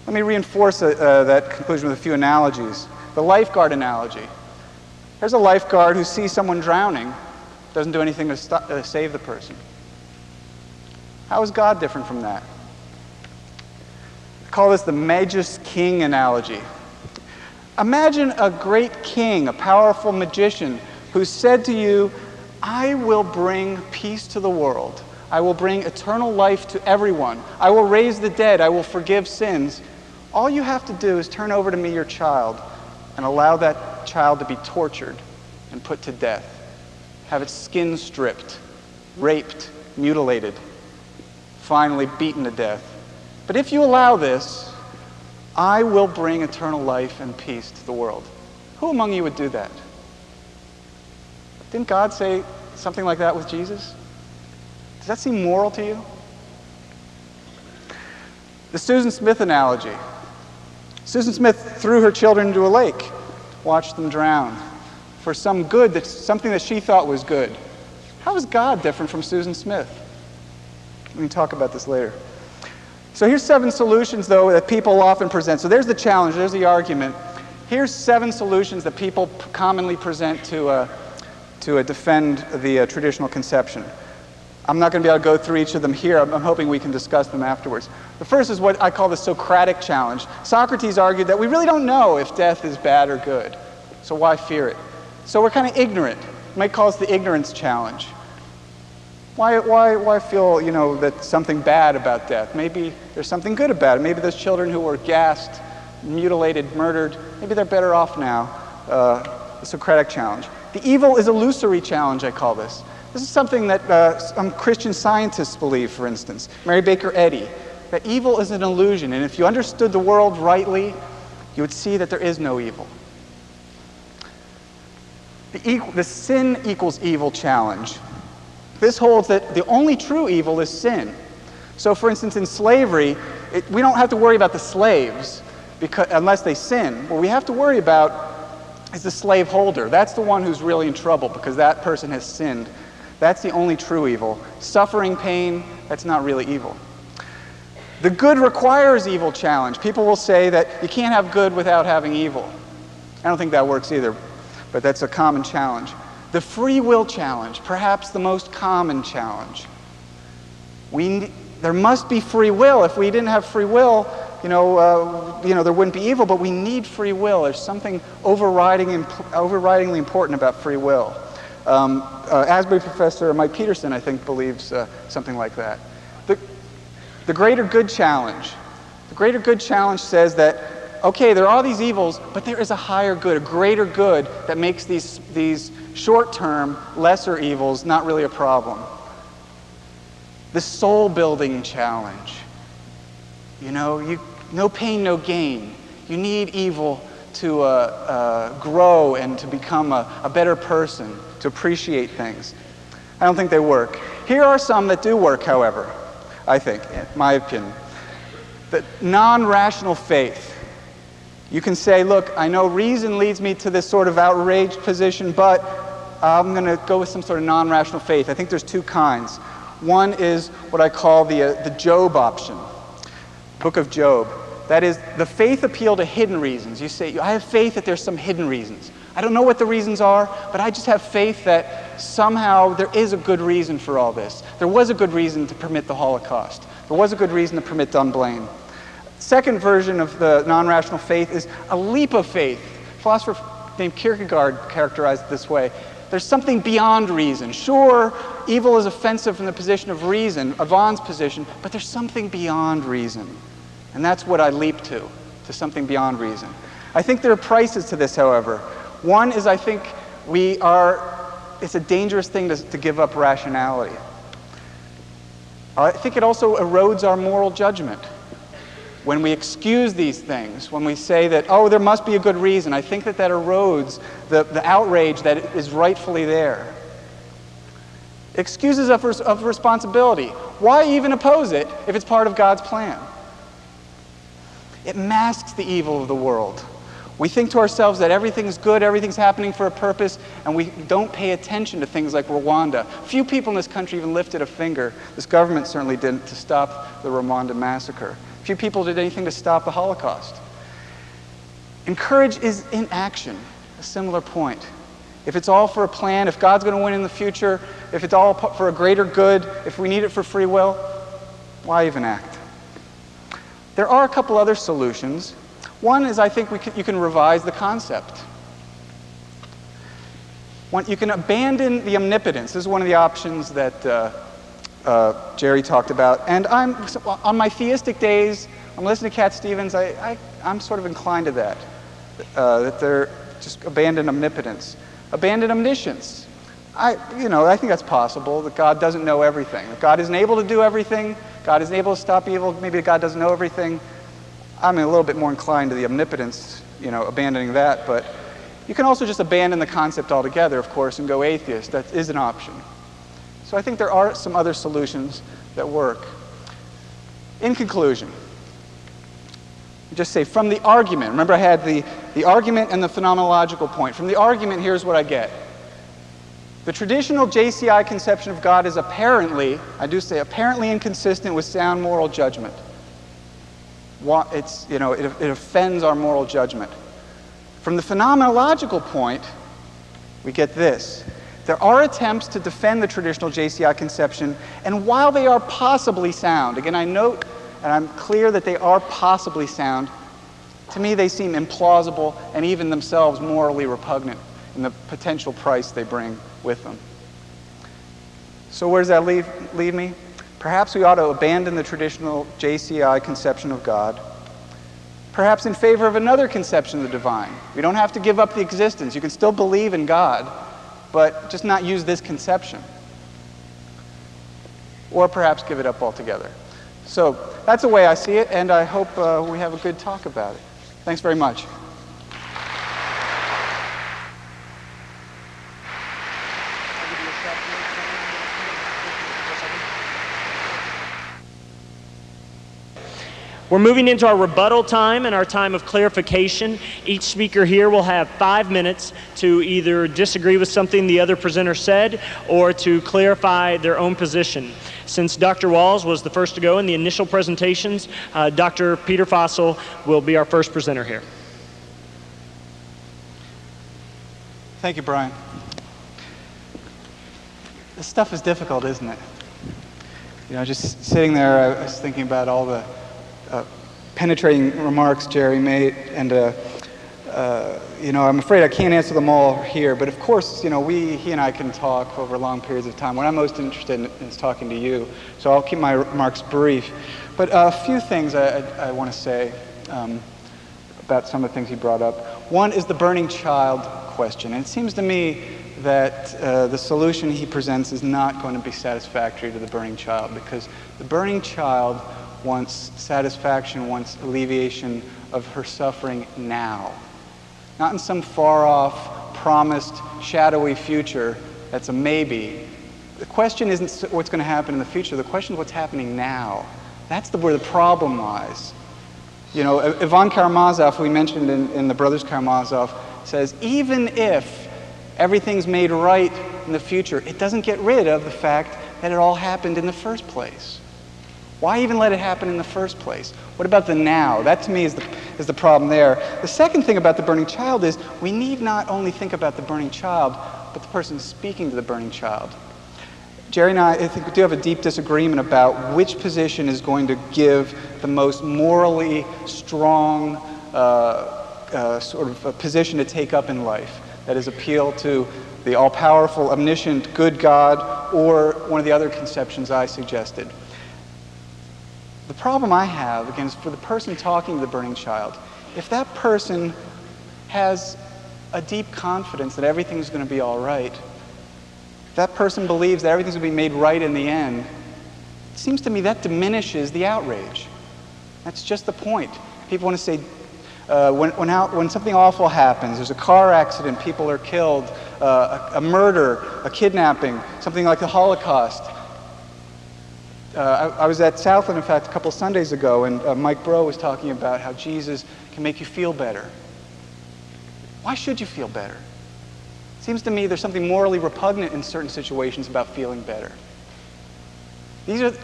Let me reinforce that conclusion with a few analogies. The lifeguard analogy. There's a lifeguard who sees someone drowning, doesn't do anything to save the person. How is God different from that? I call this the Magus King analogy. Imagine a great king, a powerful magician, who said to you, I will bring peace to the world. I will bring eternal life to everyone. I will raise the dead. I will forgive sins. All you have to do is turn over to me your child and allow that child to be tortured and put to death. Have its skin stripped, raped, mutilated, finally beaten to death. But if you allow this, I will bring eternal life and peace to the world. Who among you would do that? Didn't God say something like that with Jesus? Does that seem moral to you? The Susan Smith analogy. Susan Smith threw her children into a lake, watched them drown for some good, something that she thought was good. How is God different from Susan Smith? We can talk about this later. So here's 7 solutions, though, that people often present. So there's the challenge, there's the argument. Here's 7 solutions that people commonly present to defend the traditional conception. I'm not going to be able to go through each of them here. I'm hoping we can discuss them afterwards. The first is what I call the Socratic challenge. Socrates argued that we really don't know if death is bad or good, so why fear it? So we're kind of ignorant. You might call this the ignorance challenge. Why feel, that something bad about death? Maybe there's something good about it. Maybe those children who were gassed, mutilated, murdered, maybe they're better off now. The Socratic challenge. The evil is illusory challenge, I call this. This is something that some Christian scientists believe, for instance. Mary Baker Eddy, that evil is an illusion, and if you understood the world rightly, you would see that there is no evil. The sin equals evil challenge. This holds that the only true evil is sin. So, for instance, in slavery, we don't have to worry about the slaves unless they sin. What we have to worry about is the slaveholder. That's the one who's really in trouble because that person has sinned. That's the only true evil. Suffering, pain, that's not really evil. The good requires evil challenge. People will say that you can't have good without having evil. I don't think that works either, but that's a common challenge. The free will challenge, perhaps the most common challenge. There must be free will. If we didn't have free will, there wouldn't be evil, but we need free will. There's something overridingly important about free will. Asbury professor Mike Peterson, I think, believes something like that. The greater good challenge. The greater good challenge says that, okay, there are these evils, but there is a higher good, a greater good that makes these short-term, lesser evils not really a problem. The soul-building challenge. No pain, no gain. You need evil to grow and to become a better person, to appreciate things. I don't think they work. Here are some that do work, however, I think, in my opinion. The non-rational faith. You can say, look, I know reason leads me to this sort of outraged position, but I'm going to go with some sort of non-rational faith. I think there's 2 kinds. One is what I call the Job option, Book of Job. That is, the faith appeal to hidden reasons. You say, I have faith that there's some hidden reasons. I don't know what the reasons are, but I just have faith that somehow there is a good reason for all this. There was a good reason to permit the Holocaust. There was a good reason to permit unblame. Second version of the non-rational faith is a leap of faith. A philosopher named Kierkegaard characterized it this way. There's something beyond reason. Sure, evil is offensive from the position of reason, Yvonne's position, but there's something beyond reason. And that's what I leap to something beyond reason. I think there are prices to this, however. One is I think it's a dangerous thing to give up rationality. I think it also erodes our moral judgment. When we excuse these things, when we say that, oh, there must be a good reason, I think that erodes the outrage that is rightfully there. Excuses of responsibility. Why even oppose it if it's part of God's plan? It masks the evil of the world. We think to ourselves that everything's good, everything's happening for a purpose, and we don't pay attention to things like Rwanda. Few people in this country even lifted a finger, this government certainly didn't, to stop the Rwanda massacre. Few people did anything to stop the Holocaust. And courage is in action, a similar point. If it's all for a plan, if God's going to win in the future, if it's all for a greater good, if we need it for free will, why even act? There are a couple other solutions. One is I think you can revise the concept. You can abandon the omnipotence. This is one of the options that Jerry talked about. And on my theistic days, I'm listening to Cat Stevens, I'm sort of inclined to that. That they're just abandon omnipotence. Abandon omniscience. I think that's possible, that God doesn't know everything. That God isn't able to do everything. God isn't able to stop evil. Maybe God doesn't know everything. I'm a little bit more inclined to the omnipotence, abandoning that. But you can also just abandon the concept altogether, of course, and go atheist. That is an option. So I think there are some other solutions that work. In conclusion, just say from the argument, remember I had the argument and the phenomenological point. From the argument, here's what I get. The traditional JCI conception of God is apparently, I do say apparently, inconsistent with sound moral judgment. It offends our moral judgment. From the phenomenological point, we get this. There are attempts to defend the traditional JCI conception, and while they are possibly sound, again I note and I'm clear that they are possibly sound, to me they seem implausible and even themselves morally repugnant in the potential price they bring with them. So where does that leave me? Perhaps we ought to abandon the traditional JCI conception of God, perhaps in favor of another conception of the divine. We don't have to give up the existence. You can still believe in God, but just not use this conception. Or perhaps give it up altogether. So that's the way I see it, and I hope we have a good talk about it. Thanks very much. We're moving into our rebuttal time and our time of clarification. Each speaker here will have 5 minutes to either disagree with something the other presenter said or to clarify their own position. Since Dr. Walls was the first to go in the initial presentations, Dr. Peter Fosl will be our first presenter here. Thank you, Brian. This stuff is difficult, isn't it? Just sitting there, I was thinking about all the penetrating remarks Jerry made, and I'm afraid I can't answer them all here, but of course, he and I can talk over long periods of time. What I'm most interested in is talking to you, so I'll keep my remarks brief. But a few things I want to say about some of the things he brought up. One is the burning child question, and it seems to me that the solution he presents is not going to be satisfactory to the burning child, because the burning child wants satisfaction, wants alleviation of her suffering now. Not in some far-off, promised, shadowy future that's a maybe. The question isn't what's going to happen in the future. The question is what's happening now. That's where the problem lies. Ivan Karamazov, we mentioned in the Brothers Karamazov, says even if everything's made right in the future, it doesn't get rid of the fact that it all happened in the first place. Why even let it happen in the first place? What about the now? That to me is the problem there. The second thing about the burning child is we need not only think about the burning child, but the person speaking to the burning child. Jerry and I think we do have a deep disagreement about which position is going to give the most morally strong sort of a position to take up in life. That is, appeal to the all-powerful, omniscient, good God, or one of the other conceptions I suggested. The problem I have, again, is for the person talking to the burning child. If that person has a deep confidence that everything's going to be all right, if that person believes that everything's going to be made right in the end, it seems to me that diminishes the outrage. That's just the point. People want to say, when something awful happens, there's a car accident, people are killed, a murder, a kidnapping, something like the Holocaust. I was at Southland, in fact, a couple Sundays ago, and Mike Breaux was talking about how Jesus can make you feel better. Why should you feel better? It seems to me there's something morally repugnant in certain situations about feeling better.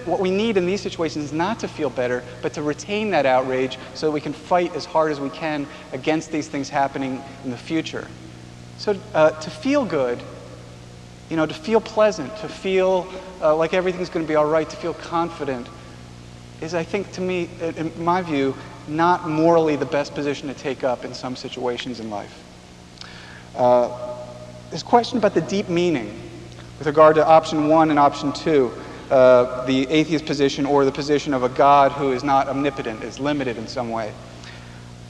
What we need in these situations is not to feel better, but to retain that outrage so that we can fight as hard as we can against these things happening in the future. So to feel good, to feel pleasant, to feel like everything's going to be all right, to feel confident, is, I think, to me, in my view, not morally the best position to take up in some situations in life. There's a question about the deep meaning with regard to option 1 and option 2. The atheist position, or the position of a God who is not omnipotent, is limited in some way.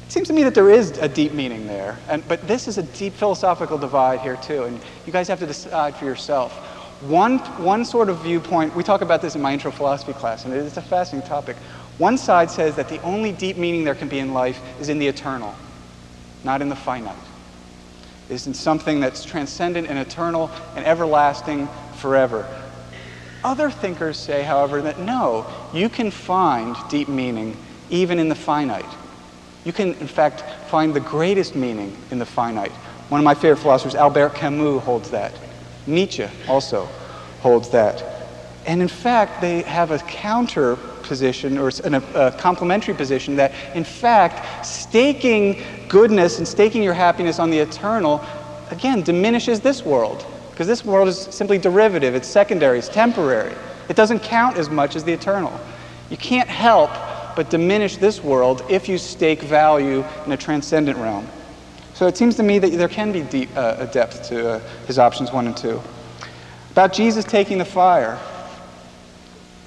It seems to me that there is a deep meaning there, but this is a deep philosophical divide here too, and you guys have to decide for yourself. One sort of viewpoint, we talk about this in my intro philosophy class, and it's a fascinating topic. One side says that the only deep meaning there can be in life is in the eternal, not in the finite. It's in something that's transcendent and eternal and everlasting forever. Other thinkers say, however, that no, you can find deep meaning even in the finite. You can, in fact, find the greatest meaning in the finite. One of my favorite philosophers, Albert Camus, holds that. Nietzsche also holds that. And in fact, they have a counter position, or a complementary position, that in fact, staking goodness and staking your happiness on the eternal, again, diminishes this world. Because this world is simply derivative, it's secondary, it's temporary. It doesn't count as much as the eternal. You can't help but diminish this world if you stake value in a transcendent realm. So it seems to me that there can be a depth to his options 1 and 2. About Jesus taking the fire,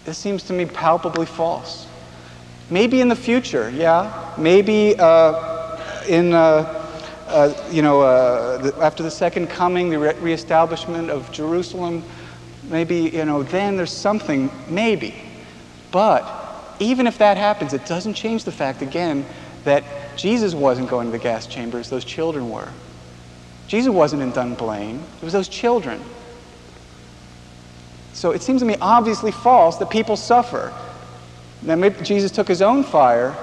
this seems to me palpably false. Maybe in the future, yeah. Maybe after the second coming, the reestablishment of Jerusalem, maybe, then there's something, maybe. But even if that happens, it doesn't change the fact, again, that Jesus wasn't going to the gas chambers, those children were. Jesus wasn't in Dunblane, it was those children. So it seems to me obviously false that people suffer. Now, maybe Jesus took his own fire,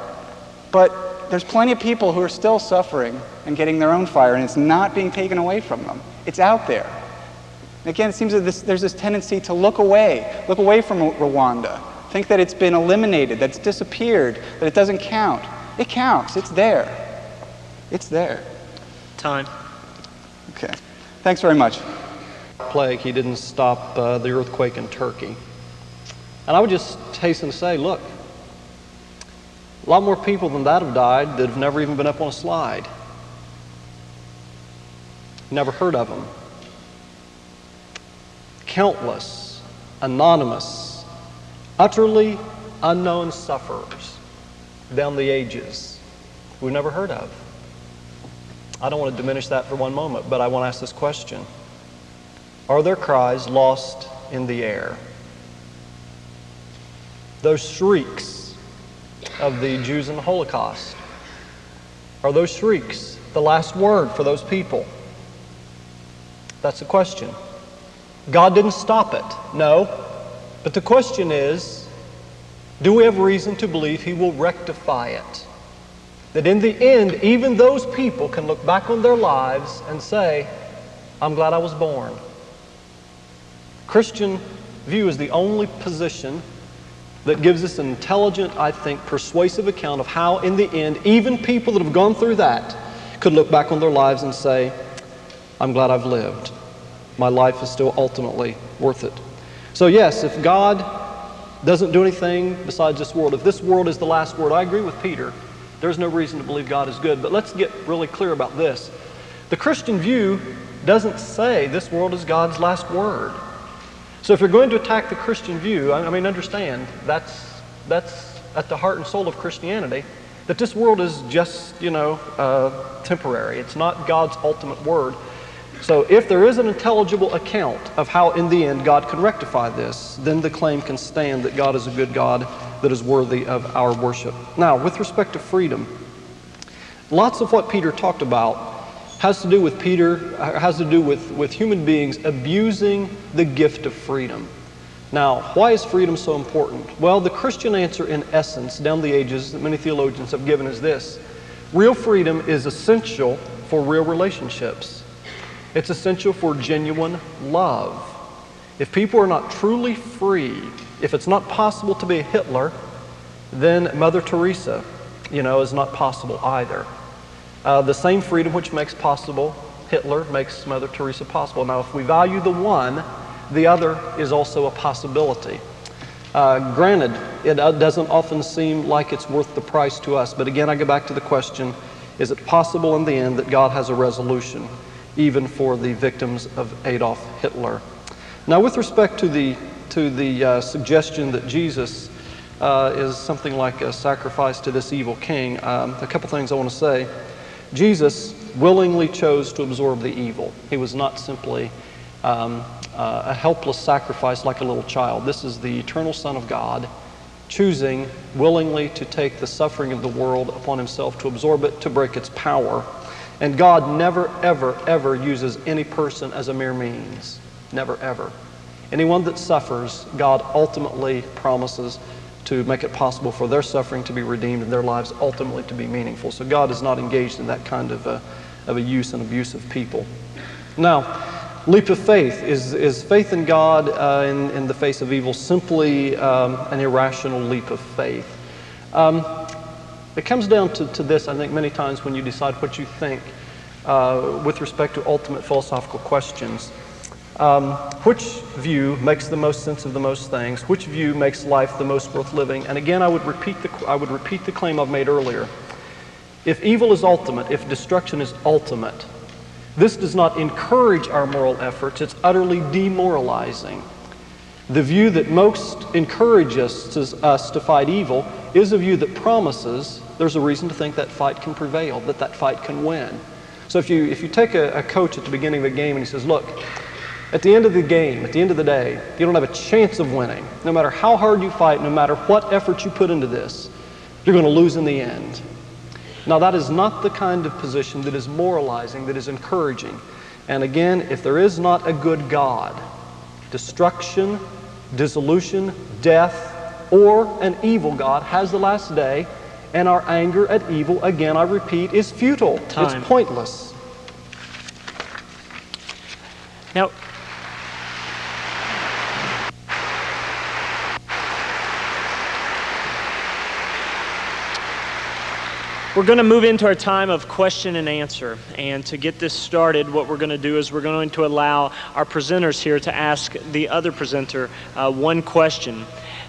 but there's plenty of people who are still suffering and getting their own fire, and it's not being taken away from them. It's out there. And again, it seems that there's this tendency to look away from Rwanda, think that it's been eliminated, that it's disappeared, that it doesn't count. It counts. It's there. It's there. Time. Okay. Thanks very much. Plague, he didn't stop the earthquake in Turkey. And I would just hasten to say, look, a lot more people than that have died that have never even been up on a slide. Never heard of them. Countless, anonymous, utterly unknown sufferers down the ages we've never heard of. I don't want to diminish that for one moment, but I want to ask this question. Are their cries lost in the air? Those shrieks of the Jews in the Holocaust, are those shrieks the last word for those people? That's the question. God didn't stop it, no. But the question is, do we have reason to believe He will rectify it? That in the end, even those people can look back on their lives and say, I'm glad I was born. Christian view is the only position that gives us an intelligent, I think, persuasive account of how, in the end, even people that have gone through that could look back on their lives and say, I'm glad I've lived. My life is still ultimately worth it. So yes, if God doesn't do anything besides this world, if this world is the last word, I agree with Peter. There's no reason to believe God is good. But let's get really clear about this. The Christian view doesn't say this world is God's last word. So if you're going to attack the Christian view, I mean, understand, that's at the heart and soul of Christianity, that this world is just, temporary. It's not God's ultimate word. So if there is an intelligible account of how in the end God can rectify this, then the claim can stand that God is a good God that is worthy of our worship. Now, with respect to freedom, lots of what Peter talked about has to do with with human beings abusing the gift of freedom. Now, why is freedom so important? Well, the Christian answer in essence, down the ages, that many theologians have given is this: real freedom is essential for real relationships. It's essential for genuine love. If people are not truly free, if it's not possible to be a Hitler, then Mother Teresa, is not possible either. The same freedom which makes possible Hitler makes Mother Teresa possible. Now, if we value the one, the other is also a possibility. Granted, it doesn't often seem like it's worth the price to us, but again, I go back to the question, is it possible in the end that God has a resolution, even for the victims of Adolf Hitler? Now, with respect to the suggestion that Jesus is something like a sacrifice to this evil king, a couple things I want to say. Jesus willingly chose to absorb the evil. He was not simply a helpless sacrifice like a little child. This is the eternal Son of God choosing willingly to take the suffering of the world upon himself, to absorb it, to break its power. And God never, ever, ever uses any person as a mere means. Never, ever. Anyone that suffers, God ultimately promises to make it possible for their suffering to be redeemed and their lives ultimately to be meaningful. So God is not engaged in that kind of a use and abuse of people. Now, leap of faith. Is faith in God in the face of evil simply an irrational leap of faith? It comes down to this, I think, many times when you decide what you think with respect to ultimate philosophical questions. Which view makes the most sense of the most things? Which view makes life the most worth living? And again, I would repeat the claim I've made earlier. If evil is ultimate, if destruction is ultimate, this does not encourage our moral efforts. It's utterly demoralizing. The view that most encourages us to fight evil is a view that promises there's a reason to think that fight can prevail, that fight can win. So if you take a coach at the beginning of a game and he says, look, at the end of the game, at the end of the day, you don't have a chance of winning. No matter how hard you fight, no matter what effort you put into this, you're going to lose in the end. Now, that is not the kind of position that is moralizing, that is encouraging. And again, if there is not a good God, destruction, dissolution, death, or an evil God has the last day, and our anger at evil, again, I repeat, is futile. Time. It's pointless. Now, we're going to move into our time of question and answer. And to get this started, what we're going to do is we're going to allow our presenters here to ask the other presenter one question.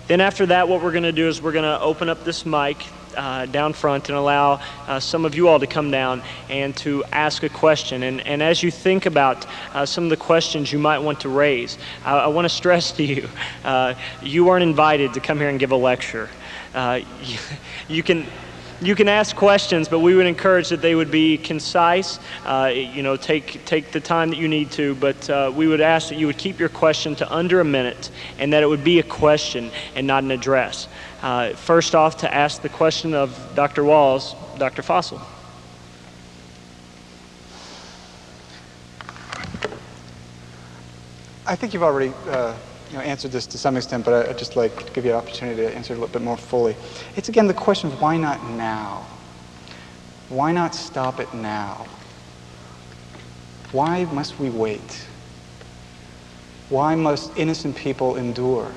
Then after that, what we're going to do is we're going to open up this mic down front and allow some of you all to come down and to ask a question. And as you think about some of the questions you might want to raise, I want to stress to you, you aren't invited to come here and give a lecture. You can ask questions, but we would encourage that they would be concise. Take the time that you need to, but we would ask that you would keep your question to under a minute, and that it would be a question and not an address. First off, to ask the question of Dr. Walls, Dr. Fosl. I think you've already answered this to some extent, but I'd just like to give you an opportunity to answer it a little bit more fully. It's again the question of why not now? Why not stop it now? Why must we wait? Why must innocent people endure?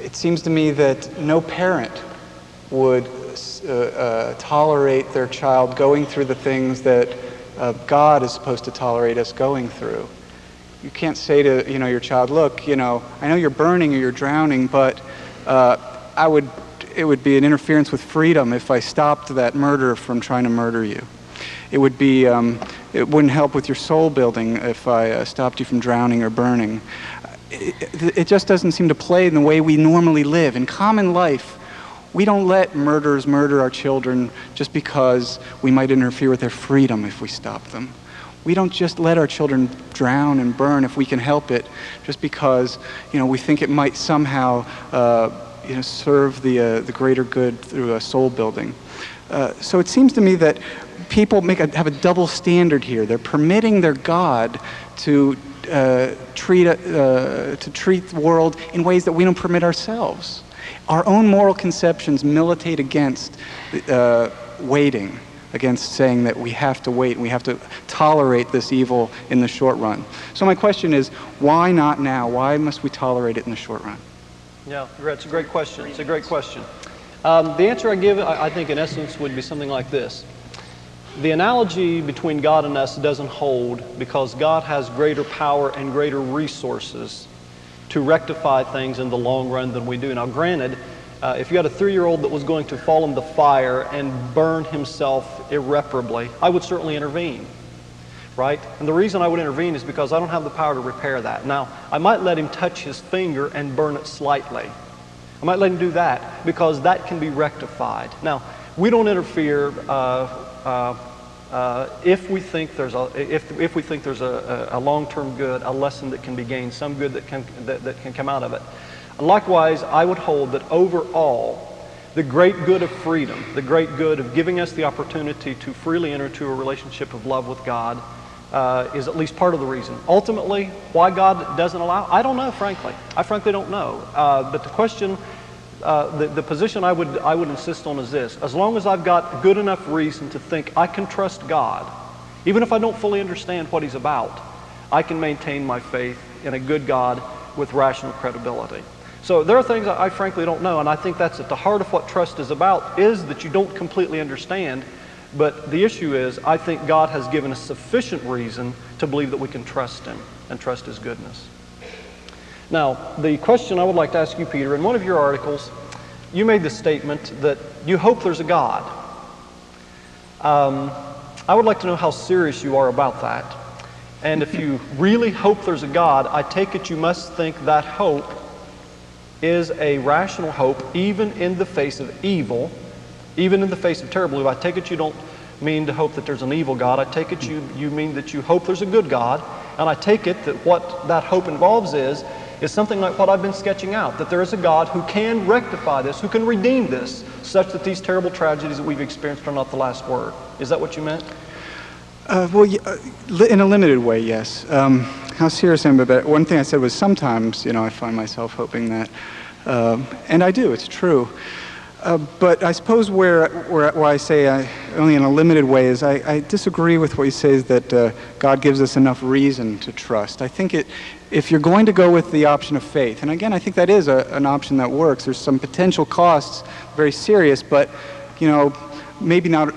It seems to me that no parent would tolerate their child going through the things that God is supposed to tolerate us going through. You can't say to your child, look, I know you're burning or you're drowning, but it would be an interference with freedom if I stopped that murderer from trying to murder you. It would be, it wouldn't help with your soul building if I stopped you from drowning or burning. It just doesn't seem to play in the way we normally live. In common life, we don't let murderers murder our children just because we might interfere with their freedom if we stop them. We don't just let our children drown and burn if we can help it, just because we think it might somehow serve the greater good through soul building. So it seems to me that people have a double standard here. They're permitting their God to treat the world in ways that we don't permit ourselves. Our own moral conceptions militate against waiting, against saying that we have to wait and we have to tolerate this evil in the short run. So my question is, why not now? Why must we tolerate it in the short run? Yeah, it's a great question. It's a great question. The answer I give, I think in essence, would be something like this. The analogy between God and us doesn't hold because God has greater power and greater resources to rectify things in the long run than we do. Now granted, if you had a 3-year-old that was going to fall in the fire and burn himself irreparably, I would certainly intervene, right? And the reason I would intervene is because I don't have the power to repair that. Now, I might let him touch his finger and burn it slightly. I might let him do that because that can be rectified. Now, we don't interfere if we think there's a long-term good, a lesson that can be gained, some good that can come out of it. Likewise, I would hold that overall, the great good of freedom, the great good of giving us the opportunity to freely enter into a relationship of love with God is at least part of the reason. Ultimately, why God doesn't allow, I don't know, frankly. I frankly don't know. But the question, the position I would insist on is this. As long as I've got good enough reason to think I can trust God, even if I don't fully understand what He's about, I can maintain my faith in a good God with rational credibility. So there are things I frankly don't know, and I think that's at the heart of what trust is about, is that you don't completely understand. But the issue is, I think God has given us sufficient reason to believe that we can trust Him and trust His goodness. Now, the question I would like to ask you, Peter, in one of your articles, you made the statement that you hope there's a God. I would like to know how serious you are about that. And if you really hope there's a God, I take it you must think that hope is a rational hope, even in the face of evil, even in the face of terrible evil. I take it you don't mean to hope that there's an evil God. I take it you mean that you hope there's a good God. And I take it that what that hope involves is something like what I've been sketching out, that there is a God who can rectify this, who can redeem this, such that these terrible tragedies that we've experienced are not the last word. Is that what you meant? Well, in a limited way, yes. How serious I am about it. One thing I said was sometimes, I find myself hoping that. And I do, it's true. But I suppose where I say only in a limited way is I disagree with what you say is that God gives us enough reason to trust. I think if you're going to go with the option of faith, and again, I think that is an option that works. There's some potential costs, very serious, but, maybe not,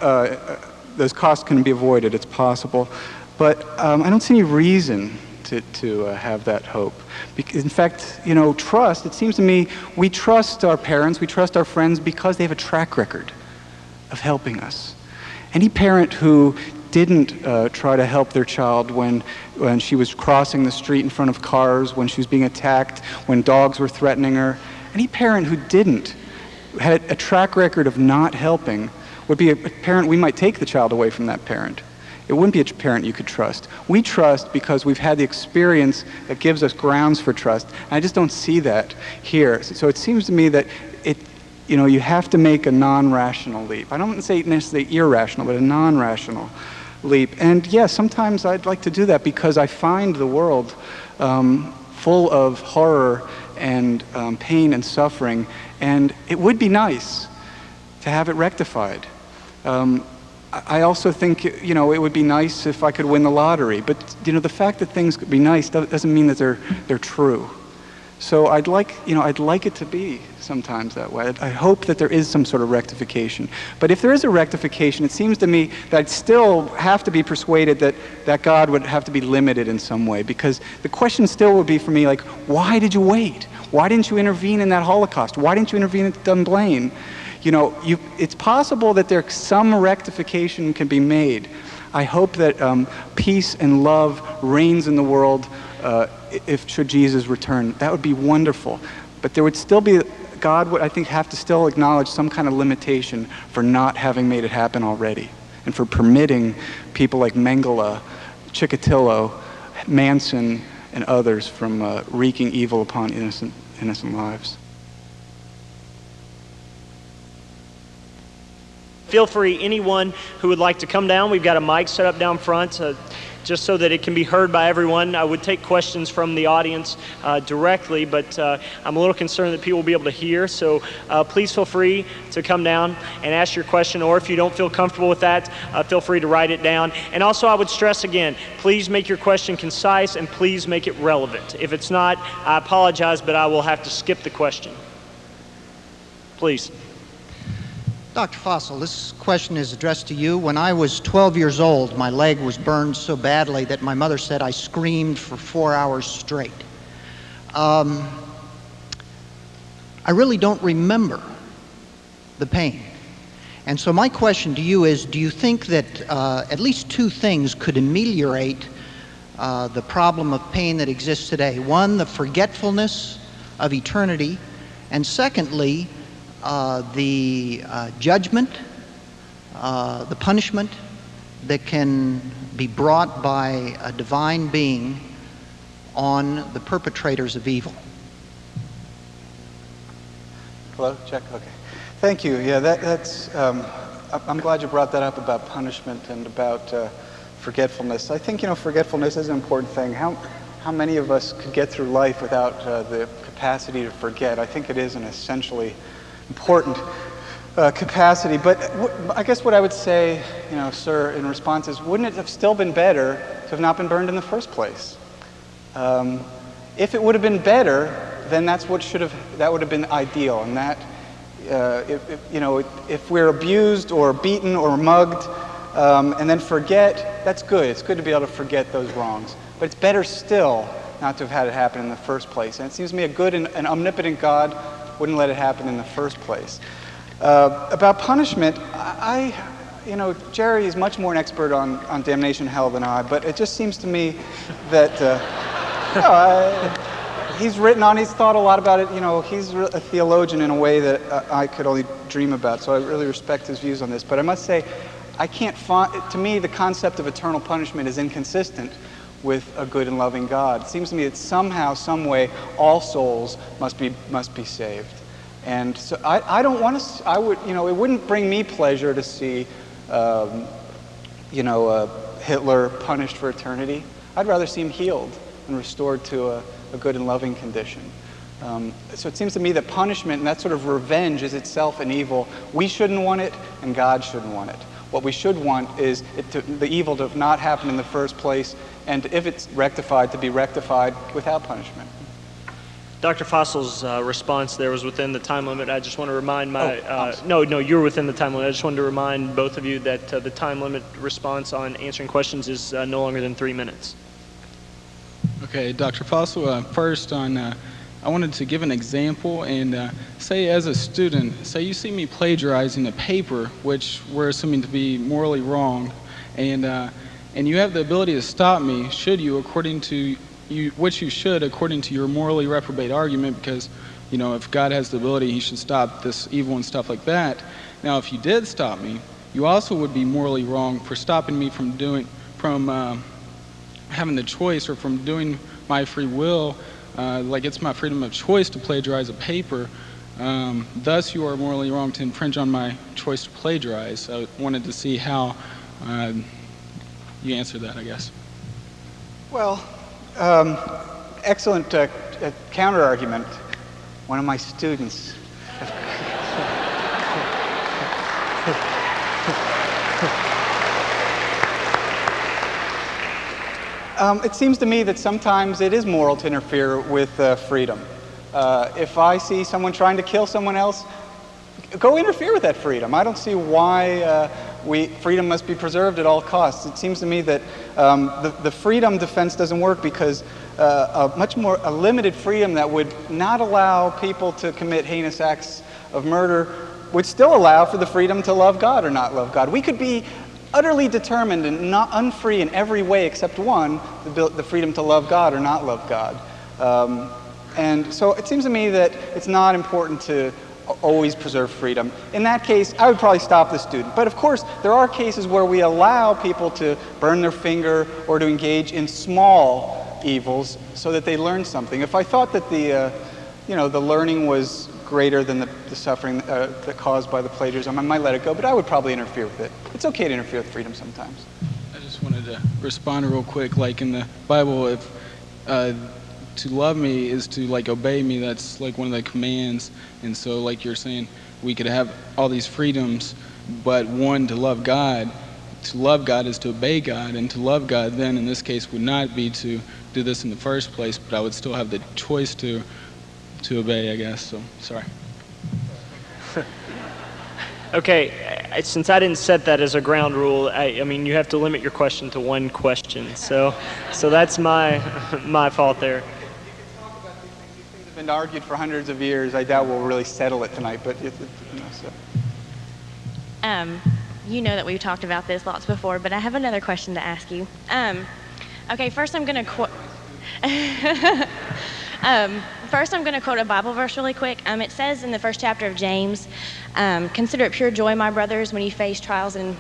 those costs can be avoided, it's possible. But I don't see any reason to have that hope. Because, in fact, trust, it seems to me, we trust our parents, we trust our friends because they have a track record of helping us. Any parent who didn't try to help their child when she was crossing the street in front of cars, when she was being attacked, when dogs were threatening her, any parent who didn't, had a track record of not helping, would be a parent, we might take the child away from that parent. It wouldn't be a parent you could trust. We trust because we've had the experience that gives us grounds for trust. And I just don't see that here. So it seems to me that you have to make a non-rational leap. I don't want to say necessarily irrational, but a non-rational leap. And yes, sometimes I'd like to do that because I find the world full of horror and pain and suffering, and it would be nice to have it rectified. I also think, it would be nice if I could win the lottery. But, the fact that things could be nice doesn't mean that they're true. So I'd like it to be sometimes that way. I hope that there is some sort of rectification. But if there is a rectification, it seems to me that I'd still have to be persuaded that God would have to be limited in some way. Because the question still would be for me, like, why did you wait? Why didn't you intervene in that Holocaust? Why didn't you intervene at Dunblane? It's possible that some rectification can be made. I hope that peace and love reigns in the world should Jesus return. That would be wonderful. But there would still be, God would, I think, have to still acknowledge some kind of limitation for not having made it happen already, and for permitting people like Mengele, Chikatilo, Manson, and others from wreaking evil upon innocent lives. Feel free, anyone who would like to come down. We've got a mic set up down front just so that it can be heard by everyone. I would take questions from the audience directly, but I'm a little concerned that people will be able to hear. So please feel free to come down and ask your question, or if you don't feel comfortable with that, feel free to write it down. And also I would stress again, please make your question concise and please make it relevant. If it's not, I apologize, but I will have to skip the question. Please. Dr. Fosl, this question is addressed to you. When I was 12 years old, my leg was burned so badly that my mother said I screamed for 4 hours straight. I really don't remember the pain. And so my question to you is, do you think that at least two things could ameliorate the problem of pain that exists today? One, the forgetfulness of eternity, and secondly, the judgment, the punishment that can be brought by a divine being on the perpetrators of evil. Hello, check, okay. Thank you. Yeah, that's, I'm glad you brought that up about punishment and about forgetfulness. I think, forgetfulness is an important thing. How many of us could get through life without the capacity to forget? I think it is an essentially important capacity. But I guess what I would say, sir, in response is, wouldn't it have still been better to have not been burned in the first place? If it would have been better, then that would have been ideal. And that, if we're abused or beaten or mugged and then forget, that's good. It's good to be able to forget those wrongs. But it's better still not to have had it happen in the first place. And it seems to me a good and omnipotent God wouldn't let it happen in the first place. About punishment, Jerry is much more an expert on damnation and hell than I, but it just seems to me that he's thought a lot about it. He's a theologian in a way that I could only dream about, so I really respect his views on this. But I must say, to me, the concept of eternal punishment is inconsistent with a good and loving God. It seems to me that somehow, some way, all souls must be saved. And so I don't want to, it wouldn't bring me pleasure to see, Hitler punished for eternity. I'd rather see him healed and restored to a good and loving condition. So it seems to me that punishment and that sort of revenge is itself an evil. We shouldn't want it, and God shouldn't want it. What we should want is the evil to not happen in the first place, and if it's rectified, to be rectified without punishment. Dr. Fosl's response there was within the time limit. I just want to remind no, you're within the time limit. I just wanted to remind both of you that the time limit response on answering questions is no longer than 3 minutes. Okay, Dr. Fosl, first I wanted to give an example and say as a student, say you see me plagiarizing a paper, which we're assuming to be morally wrong, and you have the ability to stop me, should you, which you should according to your morally reprobate argument, because, if God has the ability, he should stop this evil and stuff like that. Now, if you did stop me, you also would be morally wrong for stopping me from having the choice or from doing my free will. Like it's my freedom of choice to plagiarize a paper. Thus, you are morally wrong to infringe on my choice to plagiarize. I wanted to see how you answer that, I guess. Well, excellent counter-argument. One of my students. It seems to me that sometimes it is moral to interfere with freedom. If I see someone trying to kill someone else, go interfere with that freedom. I don't see why freedom must be preserved at all costs. It seems to me that the freedom defense doesn't work because a limited freedom that would not allow people to commit heinous acts of murder would still allow for the freedom to love God or not love God. We could be utterly determined and not unfree in every way except one, the freedom to love God or not love God. And so it seems to me that it's not important to always preserve freedom. In that case, I would probably stop the student. But of course, there are cases where we allow people to burn their finger or to engage in small evils so that they learn something. If I thought that the learning was greater than the suffering that caused by the plagiarism, I might let it go, but I would probably interfere with it. It's okay to interfere with freedom sometimes. I just wanted to respond real quick. Like in the Bible, if to love me is to like obey me, that's like one of the commands. And so like you're saying, we could have all these freedoms, but one, to love God is to obey God, and to love God then in this case would not be to do this in the first place, but I would still have the choice to obey, I guess. So sorry. Okay, since I didn't set that as a ground rule, I mean you have to limit your question to one question. So that's my fault there. These things have been argued for hundreds of years. I doubt we'll really settle it tonight, but so. You know that we've talked about this lots before, but I have another question to ask you. Okay, first I'm going to quote. First, I'm going to quote a Bible verse really quick. It says in the first chapter of James, "Consider it pure joy, my brothers, when you face trials and."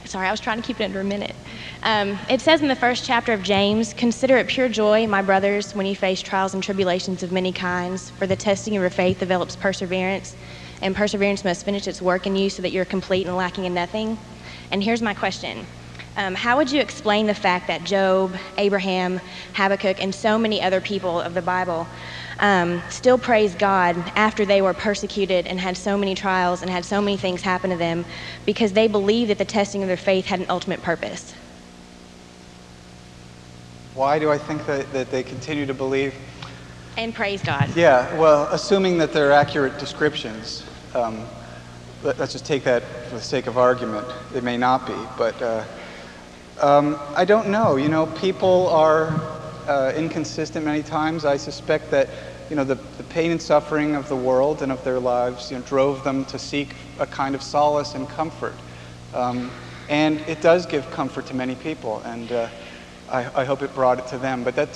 Sorry, I was trying to keep it under a minute. It says in the first chapter of James, "Consider it pure joy, my brothers, when you face trials and tribulations of many kinds, for the testing of your faith develops perseverance, and perseverance must finish its work in you so that you're complete and lacking in nothing." And here's my question. How would you explain the fact that Job, Abraham, Habakkuk, and so many other people of the Bible still praised God after they were persecuted and had so many trials and had so many things happen to them because they believed that the testing of their faith had an ultimate purpose? Why do I think that they continue to believe? And praise God. Yeah, well, assuming that they're accurate descriptions. Let's just take that for the sake of argument. It may not be, but I don't know. You know, people are inconsistent many times. I suspect that, the pain and suffering of the world and of their lives, drove them to seek a kind of solace and comfort. And it does give comfort to many people, and I hope it brought it to them. But that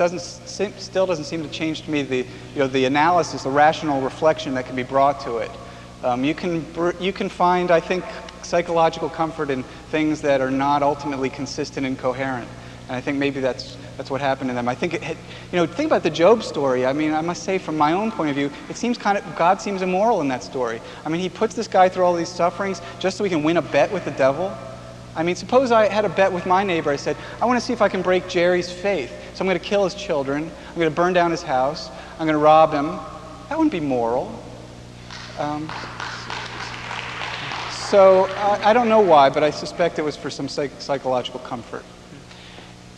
still doesn't seem to change to me the analysis, the rational reflection that can be brought to it. You can find, I think, psychological comfort in things that are not ultimately consistent and coherent, and I think maybe that's what happened to them. I think think about the Job story. I mean, I must say, from my own point of view, it seems God seems immoral in that story. I mean, he puts this guy through all these sufferings just so he can win a bet with the devil. I mean, suppose I had a bet with my neighbor. I said, I want to see if I can break Jerry's faith, so I'm going to kill his children, I'm going to burn down his house, I'm going to rob him. That wouldn't be moral. So I don't know why, but I suspect it was for some psychological comfort.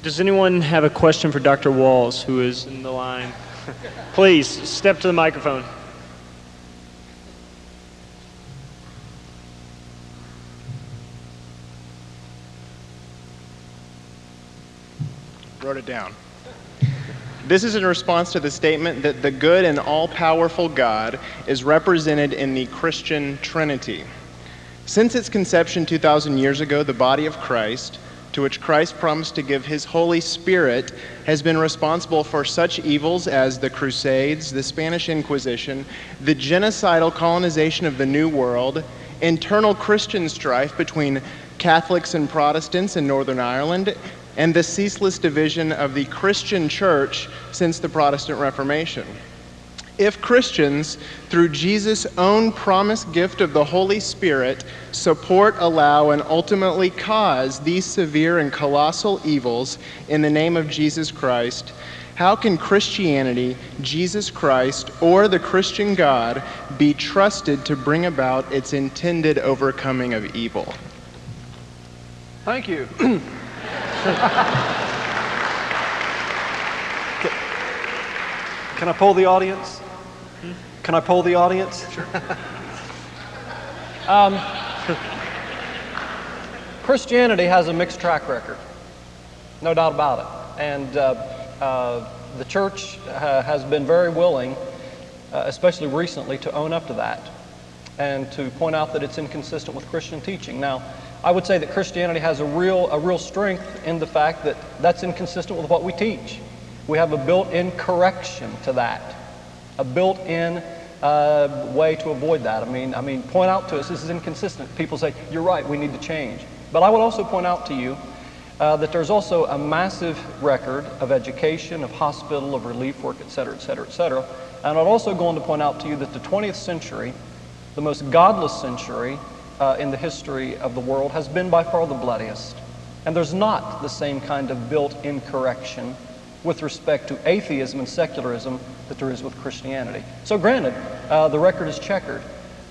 Does anyone have a question for Dr. Walls, who is in the line? Please, step to the microphone. Wrote it down. This is in response to the statement that the good and all-powerful God is represented in the Christian Trinity. Since its conception 2,000 years ago, the body of Christ, to which Christ promised to give his Holy Spirit, has been responsible for such evils as the Crusades, the Spanish Inquisition, the genocidal colonization of the New World, internal Christian strife between Catholics and Protestants in Northern Ireland, and the ceaseless division of the Christian church since the Protestant Reformation. If Christians, through Jesus' own promised gift of the Holy Spirit, support, allow, and ultimately cause these severe and colossal evils in the name of Jesus Christ, how can Christianity, Jesus Christ, or the Christian God be trusted to bring about its intended overcoming of evil? Thank you. Can I poll the audience? Can I poll the audience? Sure. Christianity has a mixed track record, no doubt about it. And the church has been very willing, especially recently, to own up to that and to point out that it's inconsistent with Christian teaching. Now, I would say that Christianity has a real strength in the fact that that's inconsistent with what we teach. We have a built-in correction to that, a built-in way to avoid that. I mean, point out to us, this is inconsistent. People say, you're right, we need to change. But I would also point out to you that there's also a massive record of education, of hospital, of relief work, et cetera, et cetera, et cetera. And I'd also go on to point out to you that the 20th century, the most godless century in the history of the world, has been by far the bloodiest. And there's not the same kind of built-in correction with respect to atheism and secularism that there is with Christianity. So granted, the record is checkered,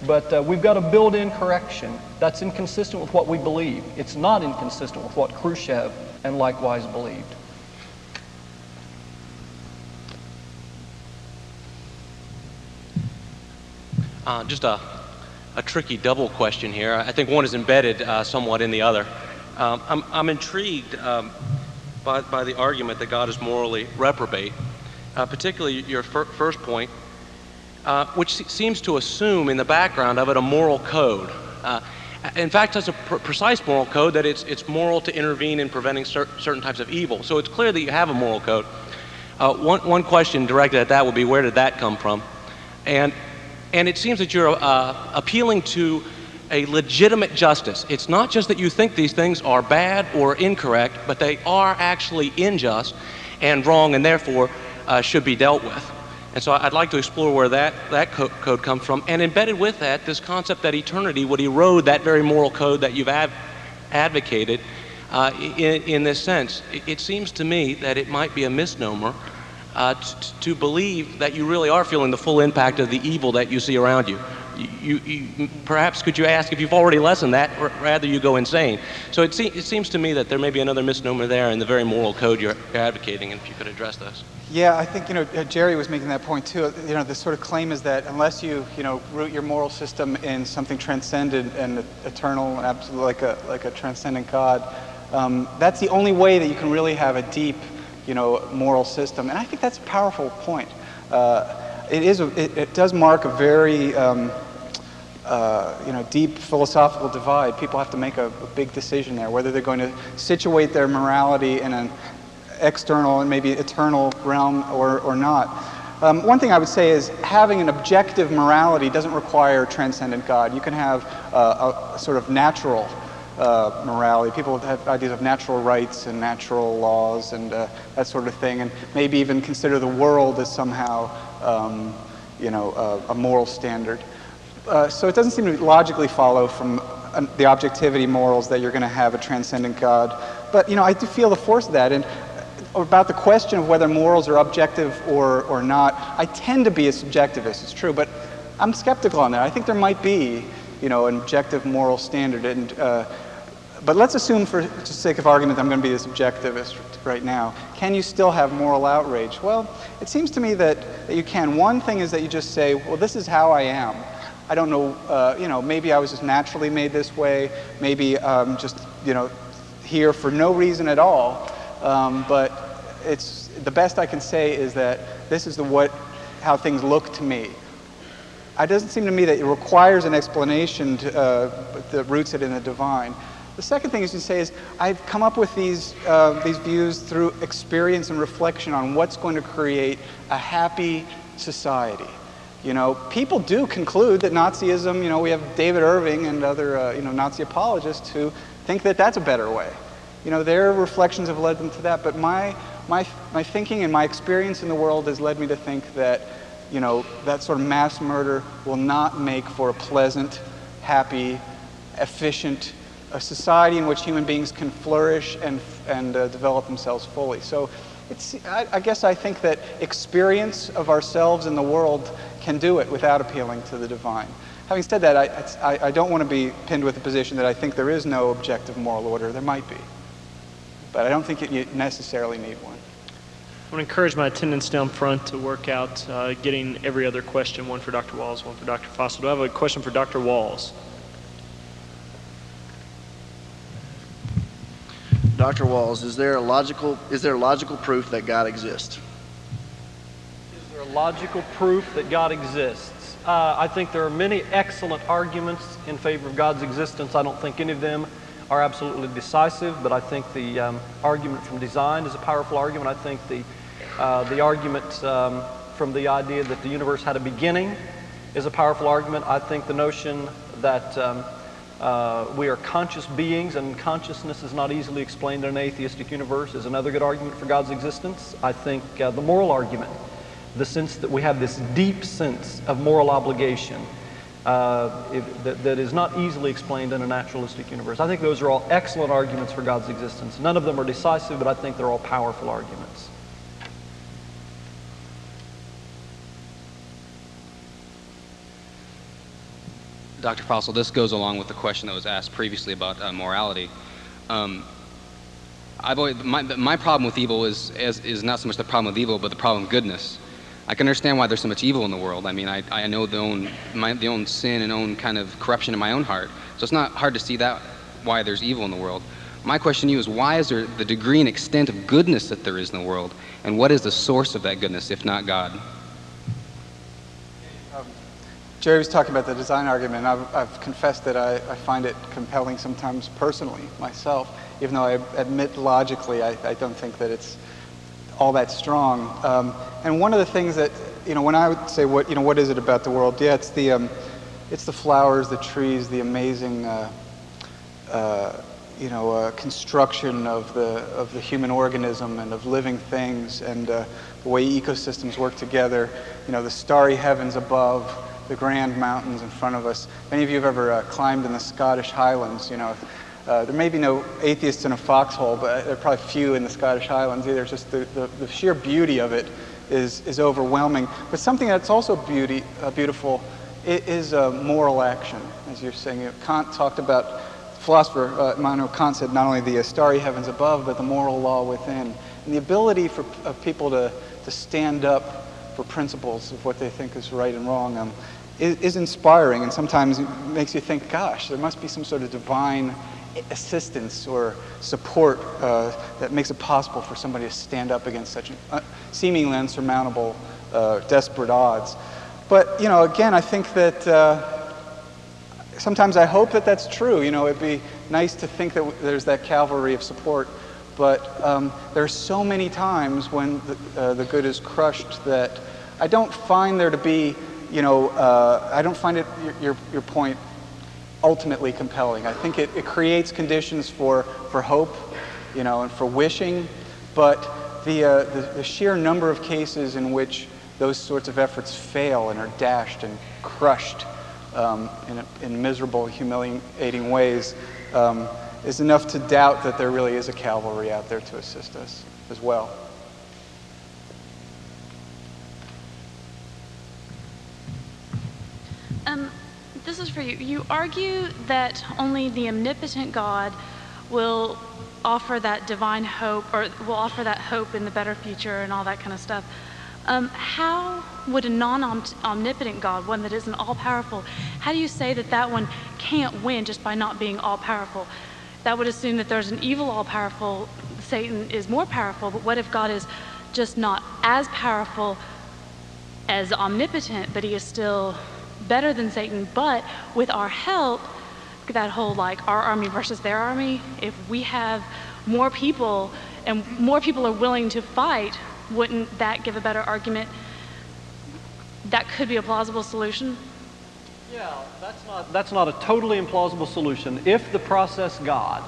but we've got a built-in correction that's inconsistent with what we believe. It's not inconsistent with what Khrushchev and likewise believed. Just a tricky double question here. I think one is embedded somewhat in the other. I'm intrigued by the argument that God is morally reprobate, particularly your first point, which seems to assume in the background of it a moral code. In fact, it's a precise moral code that it's moral to intervene in preventing certain types of evil. So it's clear that you have a moral code. One question directed at that would be, where did that come from? And it seems that you're appealing to a legitimate justice. It's not just that you think these things are bad or incorrect, but they are actually unjust and wrong and therefore should be dealt with. And so I'd like to explore where that code comes from. And embedded with that, this concept that eternity would erode that very moral code that you've advocated in this sense. It seems to me that it might be a misnomer to believe that you really are feeling the full impact of the evil that you see around you. Perhaps could you ask if you've already lessened that, or rather you go insane. So it seems to me that there may be another misnomer there in the very moral code you're advocating, and if you could address those. Yeah, I think, Jerry was making that point too. The sort of claim is that unless you, root your moral system in something transcendent and eternal and absolute, like a transcendent God, that's the only way that you can really have a deep, moral system. And I think that's a powerful point. It does mark a very, deep philosophical divide. People have to make a big decision there, whether they're going to situate their morality in an external and maybe eternal realm or not. One thing I would say is having an objective morality doesn't require transcendent God. You can have a sort of natural morality. People have ideas of natural rights and natural laws and that sort of thing, and maybe even consider the world as somehow a moral standard. So it doesn't seem to logically follow from the objectivity morals that you're going to have a transcendent God. But I do feel the force of that. And about the question of whether morals are objective or not, I tend to be a subjectivist, it's true, but I'm skeptical on that. I think there might be, an objective moral standard. And but let's assume, for the sake of argument, I'm going to be a subjectivist right now. Can you still have moral outrage? Well, it seems to me that you can. One thing is that you just say, well, this is how I am. I don't know, maybe I was just naturally made this way. Maybe I'm just, here for no reason at all. But it's the best I can say is that this is how things look to me. It doesn't seem to me that it requires an explanation that roots it in the divine. The second thing is to say is I've come up with these views through experience and reflection on what's going to create a happy society. People do conclude that Nazism, we have David Irving and other, Nazi apologists who think that that's a better way. Their reflections have led them to that, but my thinking and my experience in the world has led me to think that, that sort of mass murder will not make for a pleasant, happy, efficient, a society in which human beings can flourish and develop themselves fully. So I guess I think that experience of ourselves in the world can do it without appealing to the divine. Having said that, I don't want to be pinned with the position that I think there is no objective moral order. There might be. But I don't think you necessarily need one. I want to encourage my attendants down front to work out getting every other question, one for Dr. Walls, one for Dr. Fosl. Do I have a question for Dr. Walls? Dr. Walls, is there logical proof that God exists? Is there a logical proof that God exists? I think there are many excellent arguments in favor of God's existence. I don't think any of them are absolutely decisive, but I think the argument from design is a powerful argument. I think the argument from the idea that the universe had a beginning is a powerful argument. I think the notion that we are conscious beings and consciousness is not easily explained in an atheistic universe is another good argument for God's existence. I think the moral argument, the sense that we have this deep sense of moral obligation that is not easily explained in a naturalistic universe. I think those are all excellent arguments for God's existence. None of them are decisive, but I think they're all powerful arguments. Dr. Fosl, this goes along with the question that was asked previously about morality. My problem with evil is not so much the problem with evil, but the problem of goodness. I can understand why there's so much evil in the world. I mean, I know the own sin and own kind of corruption in my own heart. So it's not hard to see that why there's evil in the world. My question to you is, why is there the degree and extent of goodness that there is in the world? And what is the source of that goodness, if not God? Jerry was talking about the design argument, and I've confessed that I find it compelling sometimes personally, myself, even though I admit logically I don't think that it's all that strong. And one of the things that, when I would say, what is it about the world? Yeah, it's the flowers, the trees, the amazing, construction of the human organism and of living things, and the way ecosystems work together. The starry heavens above, the grand mountains in front of us. If any of you have ever climbed in the Scottish Highlands, there may be no atheists in a foxhole, but there are probably few in the Scottish Highlands either. It's just the sheer beauty of it is overwhelming. But something that's also beautiful is moral action, as you're saying. Kant talked about, philosopher Immanuel Kant said not only the starry heavens above, but the moral law within. And the ability of people to stand up for principles of what they think is right and wrong is inspiring, and sometimes it makes you think, gosh, there must be some sort of divine assistance or support that makes it possible for somebody to stand up against such seemingly unsurmountable, desperate odds. But, again, I think that sometimes I hope that that's true. It'd be nice to think that there's that cavalry of support, but there are so many times when the good is crushed that I don't find there to be, I don't find it, your point, ultimately compelling. I think it creates conditions for hope, and for wishing, but the sheer number of cases in which those sorts of efforts fail and are dashed and crushed in miserable, humiliating ways is enough to doubt that there really is a cavalry out there to assist us as well. This is for you. You argue that only the omnipotent God will offer that divine hope, or will offer that hope in the better future and all that kind of stuff. How would a non-omnipotent God, one that isn't all-powerful, how do you say that one can't win just by not being all-powerful? That would assume that there's an evil all-powerful, Satan is more powerful, but what if God is just not as powerful as omnipotent, but he is still better than Satan? But with our help, that whole our army versus their army, if we have more people and more people are willing to fight, wouldn't that give a better argument? That could be a plausible solution. Yeah, that's not a totally implausible solution. If the process God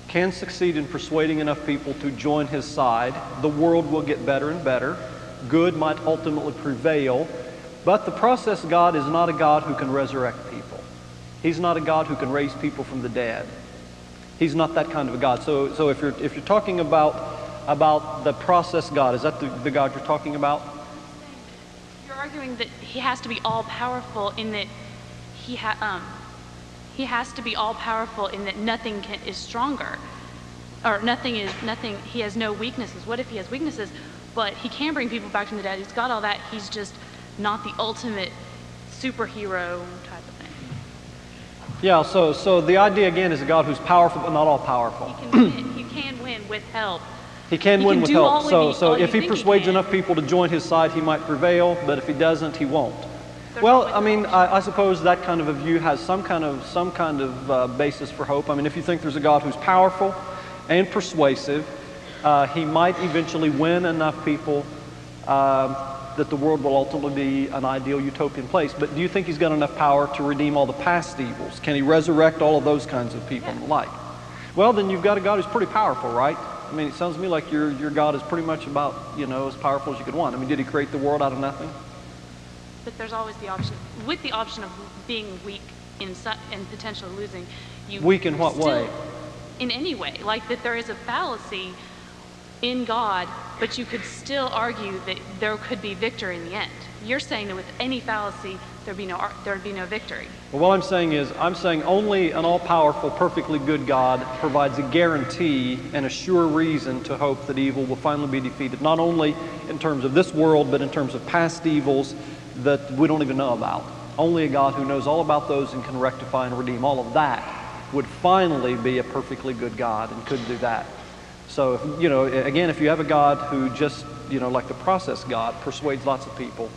can succeed in persuading enough people to join his side, the world will get better and better. Good might ultimately prevail. But the process God is not a God who can resurrect people. He's not a God who can raise people from the dead. He's not that kind of a God. So if you're talking about the process God, is that the God you're talking about? You're arguing that he has to be all-powerful in that he has to be all-powerful in that nothing is stronger, or nothing. He has no weaknesses. What if he has weaknesses, but he can bring people back from the dead? He's got all that. He's just not the ultimate superhero type of thing. Yeah, so the idea again is a God who's powerful but not all powerful. He can win with help. He can win with help. So if he persuades enough people to join his side, he might prevail, but if he doesn't, he won't. They're Well, not I with mean, the I suppose that kind of a view has some kind of basis for hope. I mean, if you think there's a God who's powerful and persuasive, he might eventually win enough people that the world will ultimately be an ideal utopian place. But do you think he's got enough power to redeem all the past evils? Can he resurrect all of those kinds of people and the like? Well, then you've got a God who's pretty powerful, right? I mean, it sounds to me like your God is pretty much about, as powerful as you could want. I mean, did he create the world out of nothing? But there's always the option, with the option of being weak and potentially losing. Weak in what way? In any way. Like that there is a fallacy in God, but you could still argue that there could be victory in the end. You're saying that with any fallacy, there'd be no victory. Well, what I'm saying only an all-powerful, perfectly good God provides a guarantee and a sure reason to hope that evil will finally be defeated, not only in terms of this world, but in terms of past evils that we don't even know about. Only a God who knows all about those and can rectify and redeem all of that would finally be a perfectly good God and could do that. So, again, if you have a God who just, like the process God, persuades lots of people,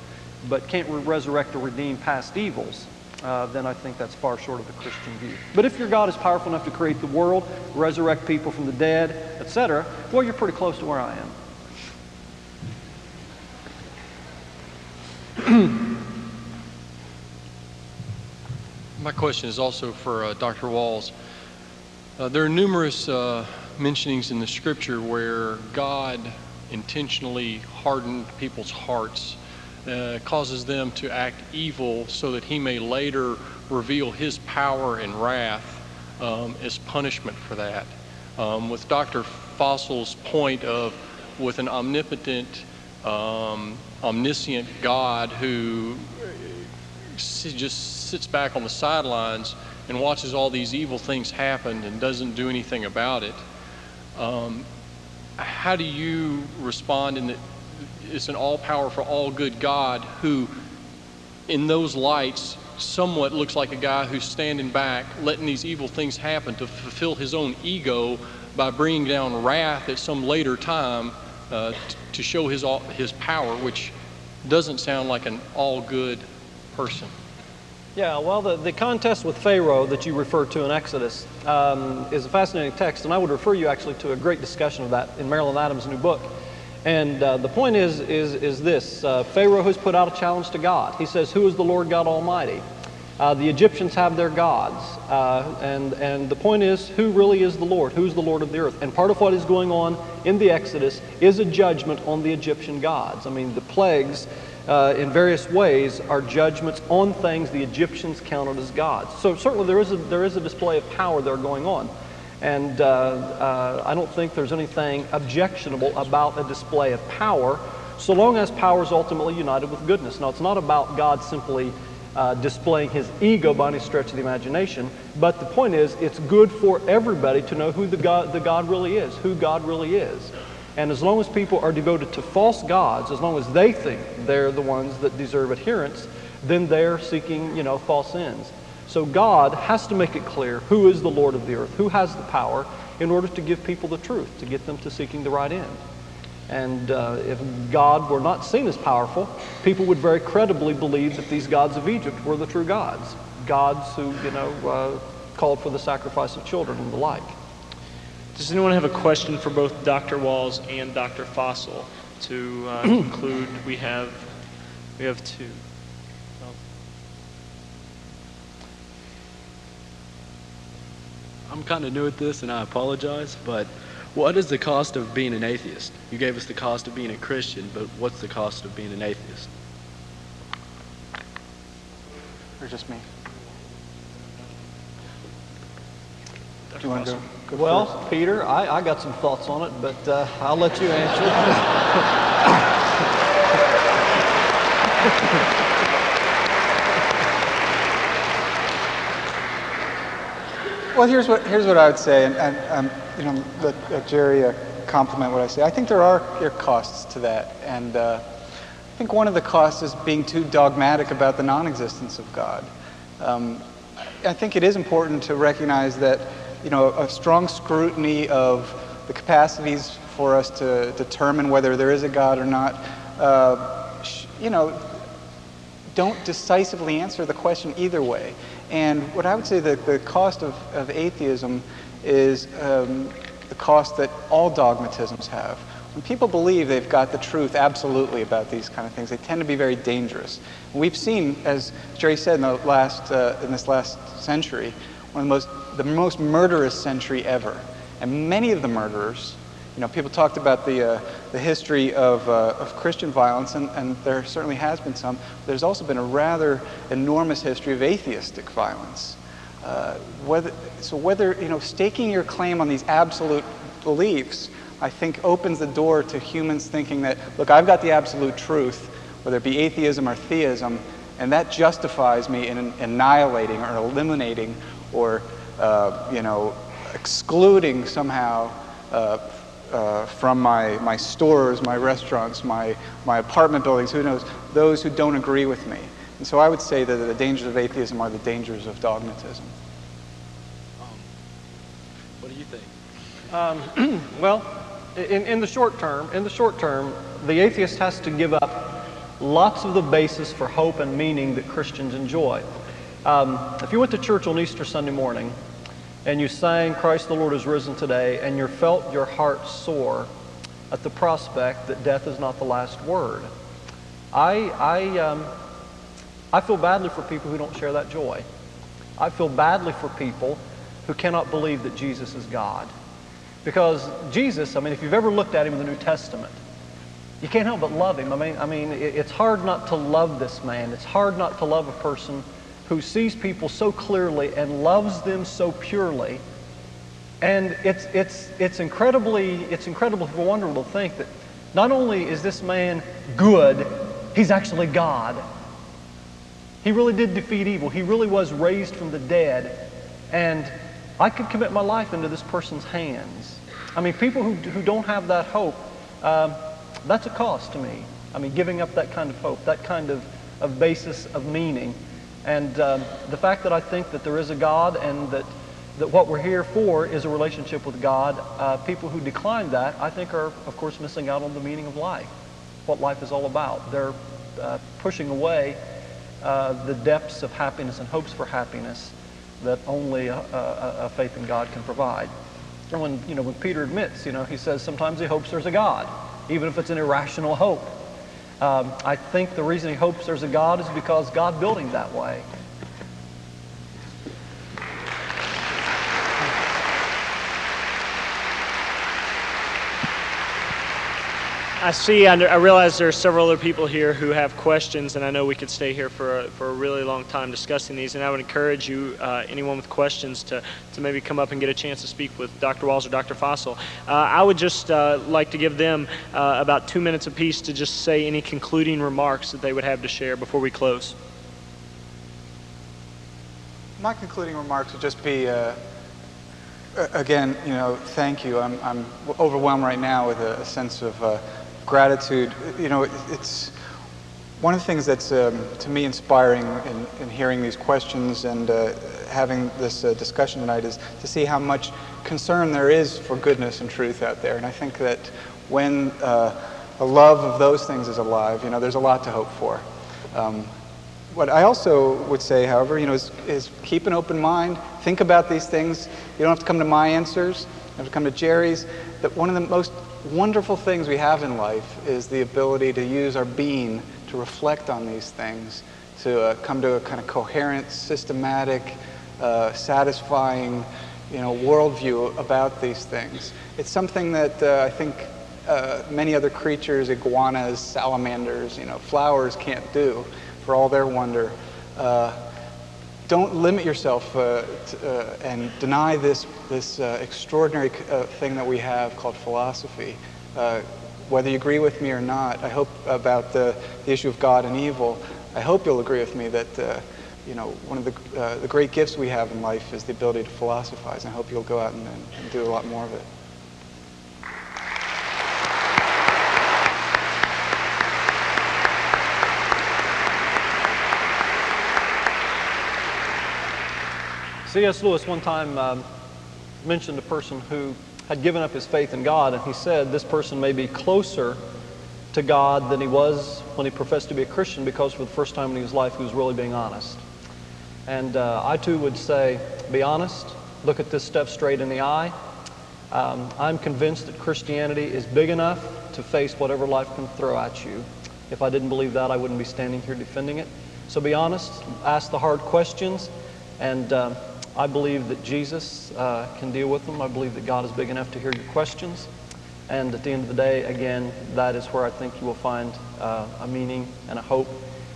but can't resurrect or redeem past evils, then I think that's far short of the Christian view. But if your God is powerful enough to create the world, resurrect people from the dead, etc., well, you're pretty close to where I am. My question is also for Dr. Walls. There are numerous mentionings in the scripture where God intentionally hardened people's hearts, causes them to act evil so that he may later reveal his power and wrath as punishment for that. With Dr. Fosl's point of with an omnipotent, omniscient God who just sits back on the sidelines and watches all these evil things happen and doesn't do anything about it. How do you respond in that it's an all-powerful, all-good God who, in those lights, somewhat looks like a guy who's standing back, letting these evil things happen to fulfill his own ego by bringing down wrath at some later time to show his power, which doesn't sound like an all-good person? Yeah, well, the contest with Pharaoh that you referred to in Exodus is a fascinating text, and I would refer you actually to a great discussion of that in Marilyn Adams' new book. And the point is this. Pharaoh has put out a challenge to God. He says, "Who is the Lord God Almighty?" The Egyptians have their gods. And the point is, who really is the Lord? Who's the Lord of the earth? And part of what is going on in the Exodus is a judgment on the Egyptian gods. I mean, the plagues in various ways are judgments on things the Egyptians counted as gods. So certainly there is a display of power there going on. And I don't think there's anything objectionable about a display of power, so long as power is ultimately united with goodness. Now, it's not about God simply displaying his ego by any stretch of the imagination, but the point is it's good for everybody to know who the God really is, who God really is. And as long as people are devoted to false gods, as long as they think they're the ones that deserve adherence, then they're seeking, false ends. So God has to make it clear who is the Lord of the earth, who has the power, in order to give people the truth, to get them to seeking the right end. And if God were not seen as powerful, people would very credibly believe that these gods of Egypt were the true gods. Gods who, called for the sacrifice of children and the like. Does anyone have a question for both Dr. Walls and Dr. Fosl? To conclude, we have two. I'm kind of new at this, and I apologize, but what is the cost of being an atheist? You gave us the cost of being a Christian, but what's the cost of being an atheist? Or just me? Do you want to go Well, first? Peter, I got some thoughts on it, but I'll let you answer. Well, here's what I would say, and let Jerry compliment what I say. I think there are costs to that, and I think one of the costs is being too dogmatic about the non-existence of God. I think it is important to recognize that a strong scrutiny of the capacities for us to determine whether there is a God or not, don't decisively answer the question either way. And what I would say that the cost of atheism is the cost that all dogmatisms have. When people believe they've got the truth absolutely about these kind of things, they tend to be very dangerous. And we've seen, as Jerry said, in this last century, the most murderous century ever. And many of the murderers, people talked about the history of Christian violence, and there certainly has been some. There's also been a rather enormous history of atheistic violence. Whether staking your claim on these absolute beliefs, I think, opens the door to humans thinking that, look, I've got the absolute truth, whether it be atheism or theism, and that justifies me in annihilating or eliminating or excluding somehow from my stores, my restaurants, my apartment buildings, who knows, those who don't agree with me. And so I would say that the dangers of atheism are the dangers of dogmatism. What do you think? Well, in the short term, the atheist has to give up lots of the basis for hope and meaning that Christians enjoy. If you went to church on Easter Sunday morning and you sang "Christ the Lord is risen today," and you felt your heart soar at the prospect that death is not the last word, I feel badly for people who don't share that joy. I feel badly for people who cannot believe that Jesus is God. Because Jesus, if you've ever looked at him in the New Testament, you can't help but love him. It's hard not to love this man. It's hard not to love a person who sees people so clearly and loves them so purely. And it's incredibly wonderful to think that not only is this man good, he's actually God. He really did defeat evil. He really was raised from the dead. And I could commit my life into this person's hands. People who don't have that hope, that's a cost to me. Giving up that kind of hope, that kind of basis of meaning. And the fact that I think that there is a God and that what we're here for is a relationship with God, people who decline that, I think, are, of course, missing out on the meaning of life, what life is all about. They're pushing away the depths of happiness and hopes for happiness that only a faith in God can provide. And when Peter admits, he says sometimes he hopes there's a God, even if it's an irrational hope. I think the reason he hopes there's a God is because God built him that way. I realize there are several other people here who have questions, and I know we could stay here for a really long time discussing these, and I would encourage you, anyone with questions, to maybe come up and get a chance to speak with Dr. Walls or Dr. Fosl. I would just like to give them about 2 minutes apiece to just say any concluding remarks that they would have to share before we close. My concluding remarks would just be, again, thank you. I'm overwhelmed right now with a sense of gratitude. It's one of the things that's to me inspiring in hearing these questions and having this discussion tonight is to see how much concern there is for goodness and truth out there. And I think that when a love of those things is alive, there's a lot to hope for. What I also would say, however, is keep an open mind. Think about these things. You don't have to come to my answers. You have to come to Jerry's. That one of the most wonderful things we have in life is the ability to use our being to reflect on these things, to come to a kind of coherent, systematic, satisfying, worldview about these things. It's something that I think many other creatures, iguanas, salamanders, flowers can't do for all their wonder. Don't limit yourself and deny this extraordinary thing that we have called philosophy. Whether you agree with me or not, I hope about the issue of God and evil, I hope you'll agree with me that one of the great gifts we have in life is the ability to philosophize. And I hope you'll go out and do a lot more of it. C.S. Lewis one time mentioned a person who had given up his faith in God, and he said this person may be closer to God than he was when he professed to be a Christian, because for the first time in his life he was really being honest. And I too would say, be honest, look at this stuff straight in the eye. I'm convinced that Christianity is big enough to face whatever life can throw at you. If I didn't believe that, I wouldn't be standing here defending it. So be honest, ask the hard questions, and I believe that Jesus can deal with them. I believe that God is big enough to hear your questions. And at the end of the day, again, that is where I think you will find a meaning and a hope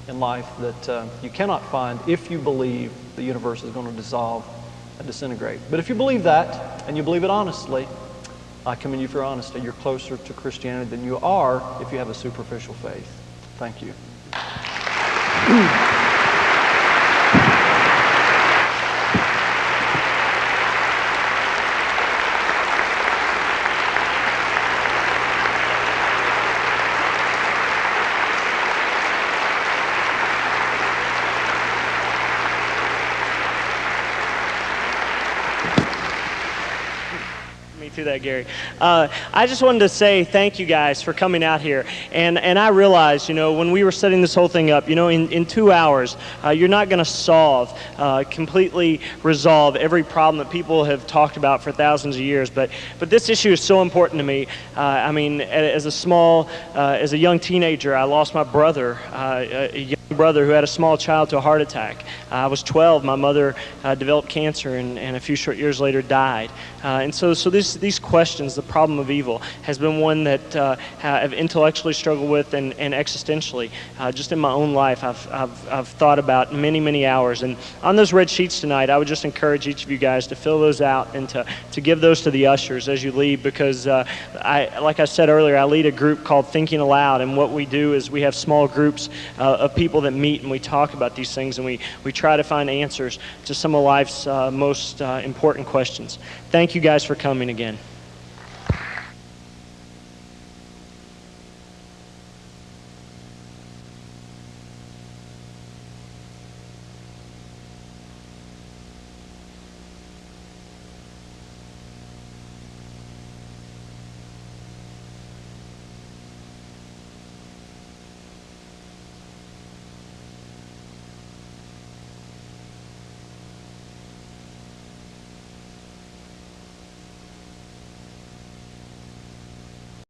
in life that you cannot find if you believe the universe is going to dissolve and disintegrate. But if you believe that, and you believe it honestly, I commend you for your honesty. You're closer to Christianity than you are if you have a superficial faith. Thank you. Through that, Gary. I just wanted to say thank you guys for coming out here. And I realized, when we were setting this whole thing up, in 2 hours, you're not going to solve, completely resolve every problem that people have talked about for thousands of years. But this issue is so important to me. I mean, as a young teenager, I lost my brother, a young brother who had a small child to a heart attack. I was 12. My mother developed cancer and a few short years later died. And so these questions, the problem of evil, has been one that I've intellectually struggled with and existentially. Just in my own life, I've thought about many hours. And on those red sheets tonight, I would just encourage each of you guys to fill those out and to give those to the ushers as you leave, because like I said earlier, I lead a group called Thinking Aloud, and what we do is we have small groups of people that meet and we talk about these things, and we try to find answers to some of life's most important questions. Thank you guys for coming again.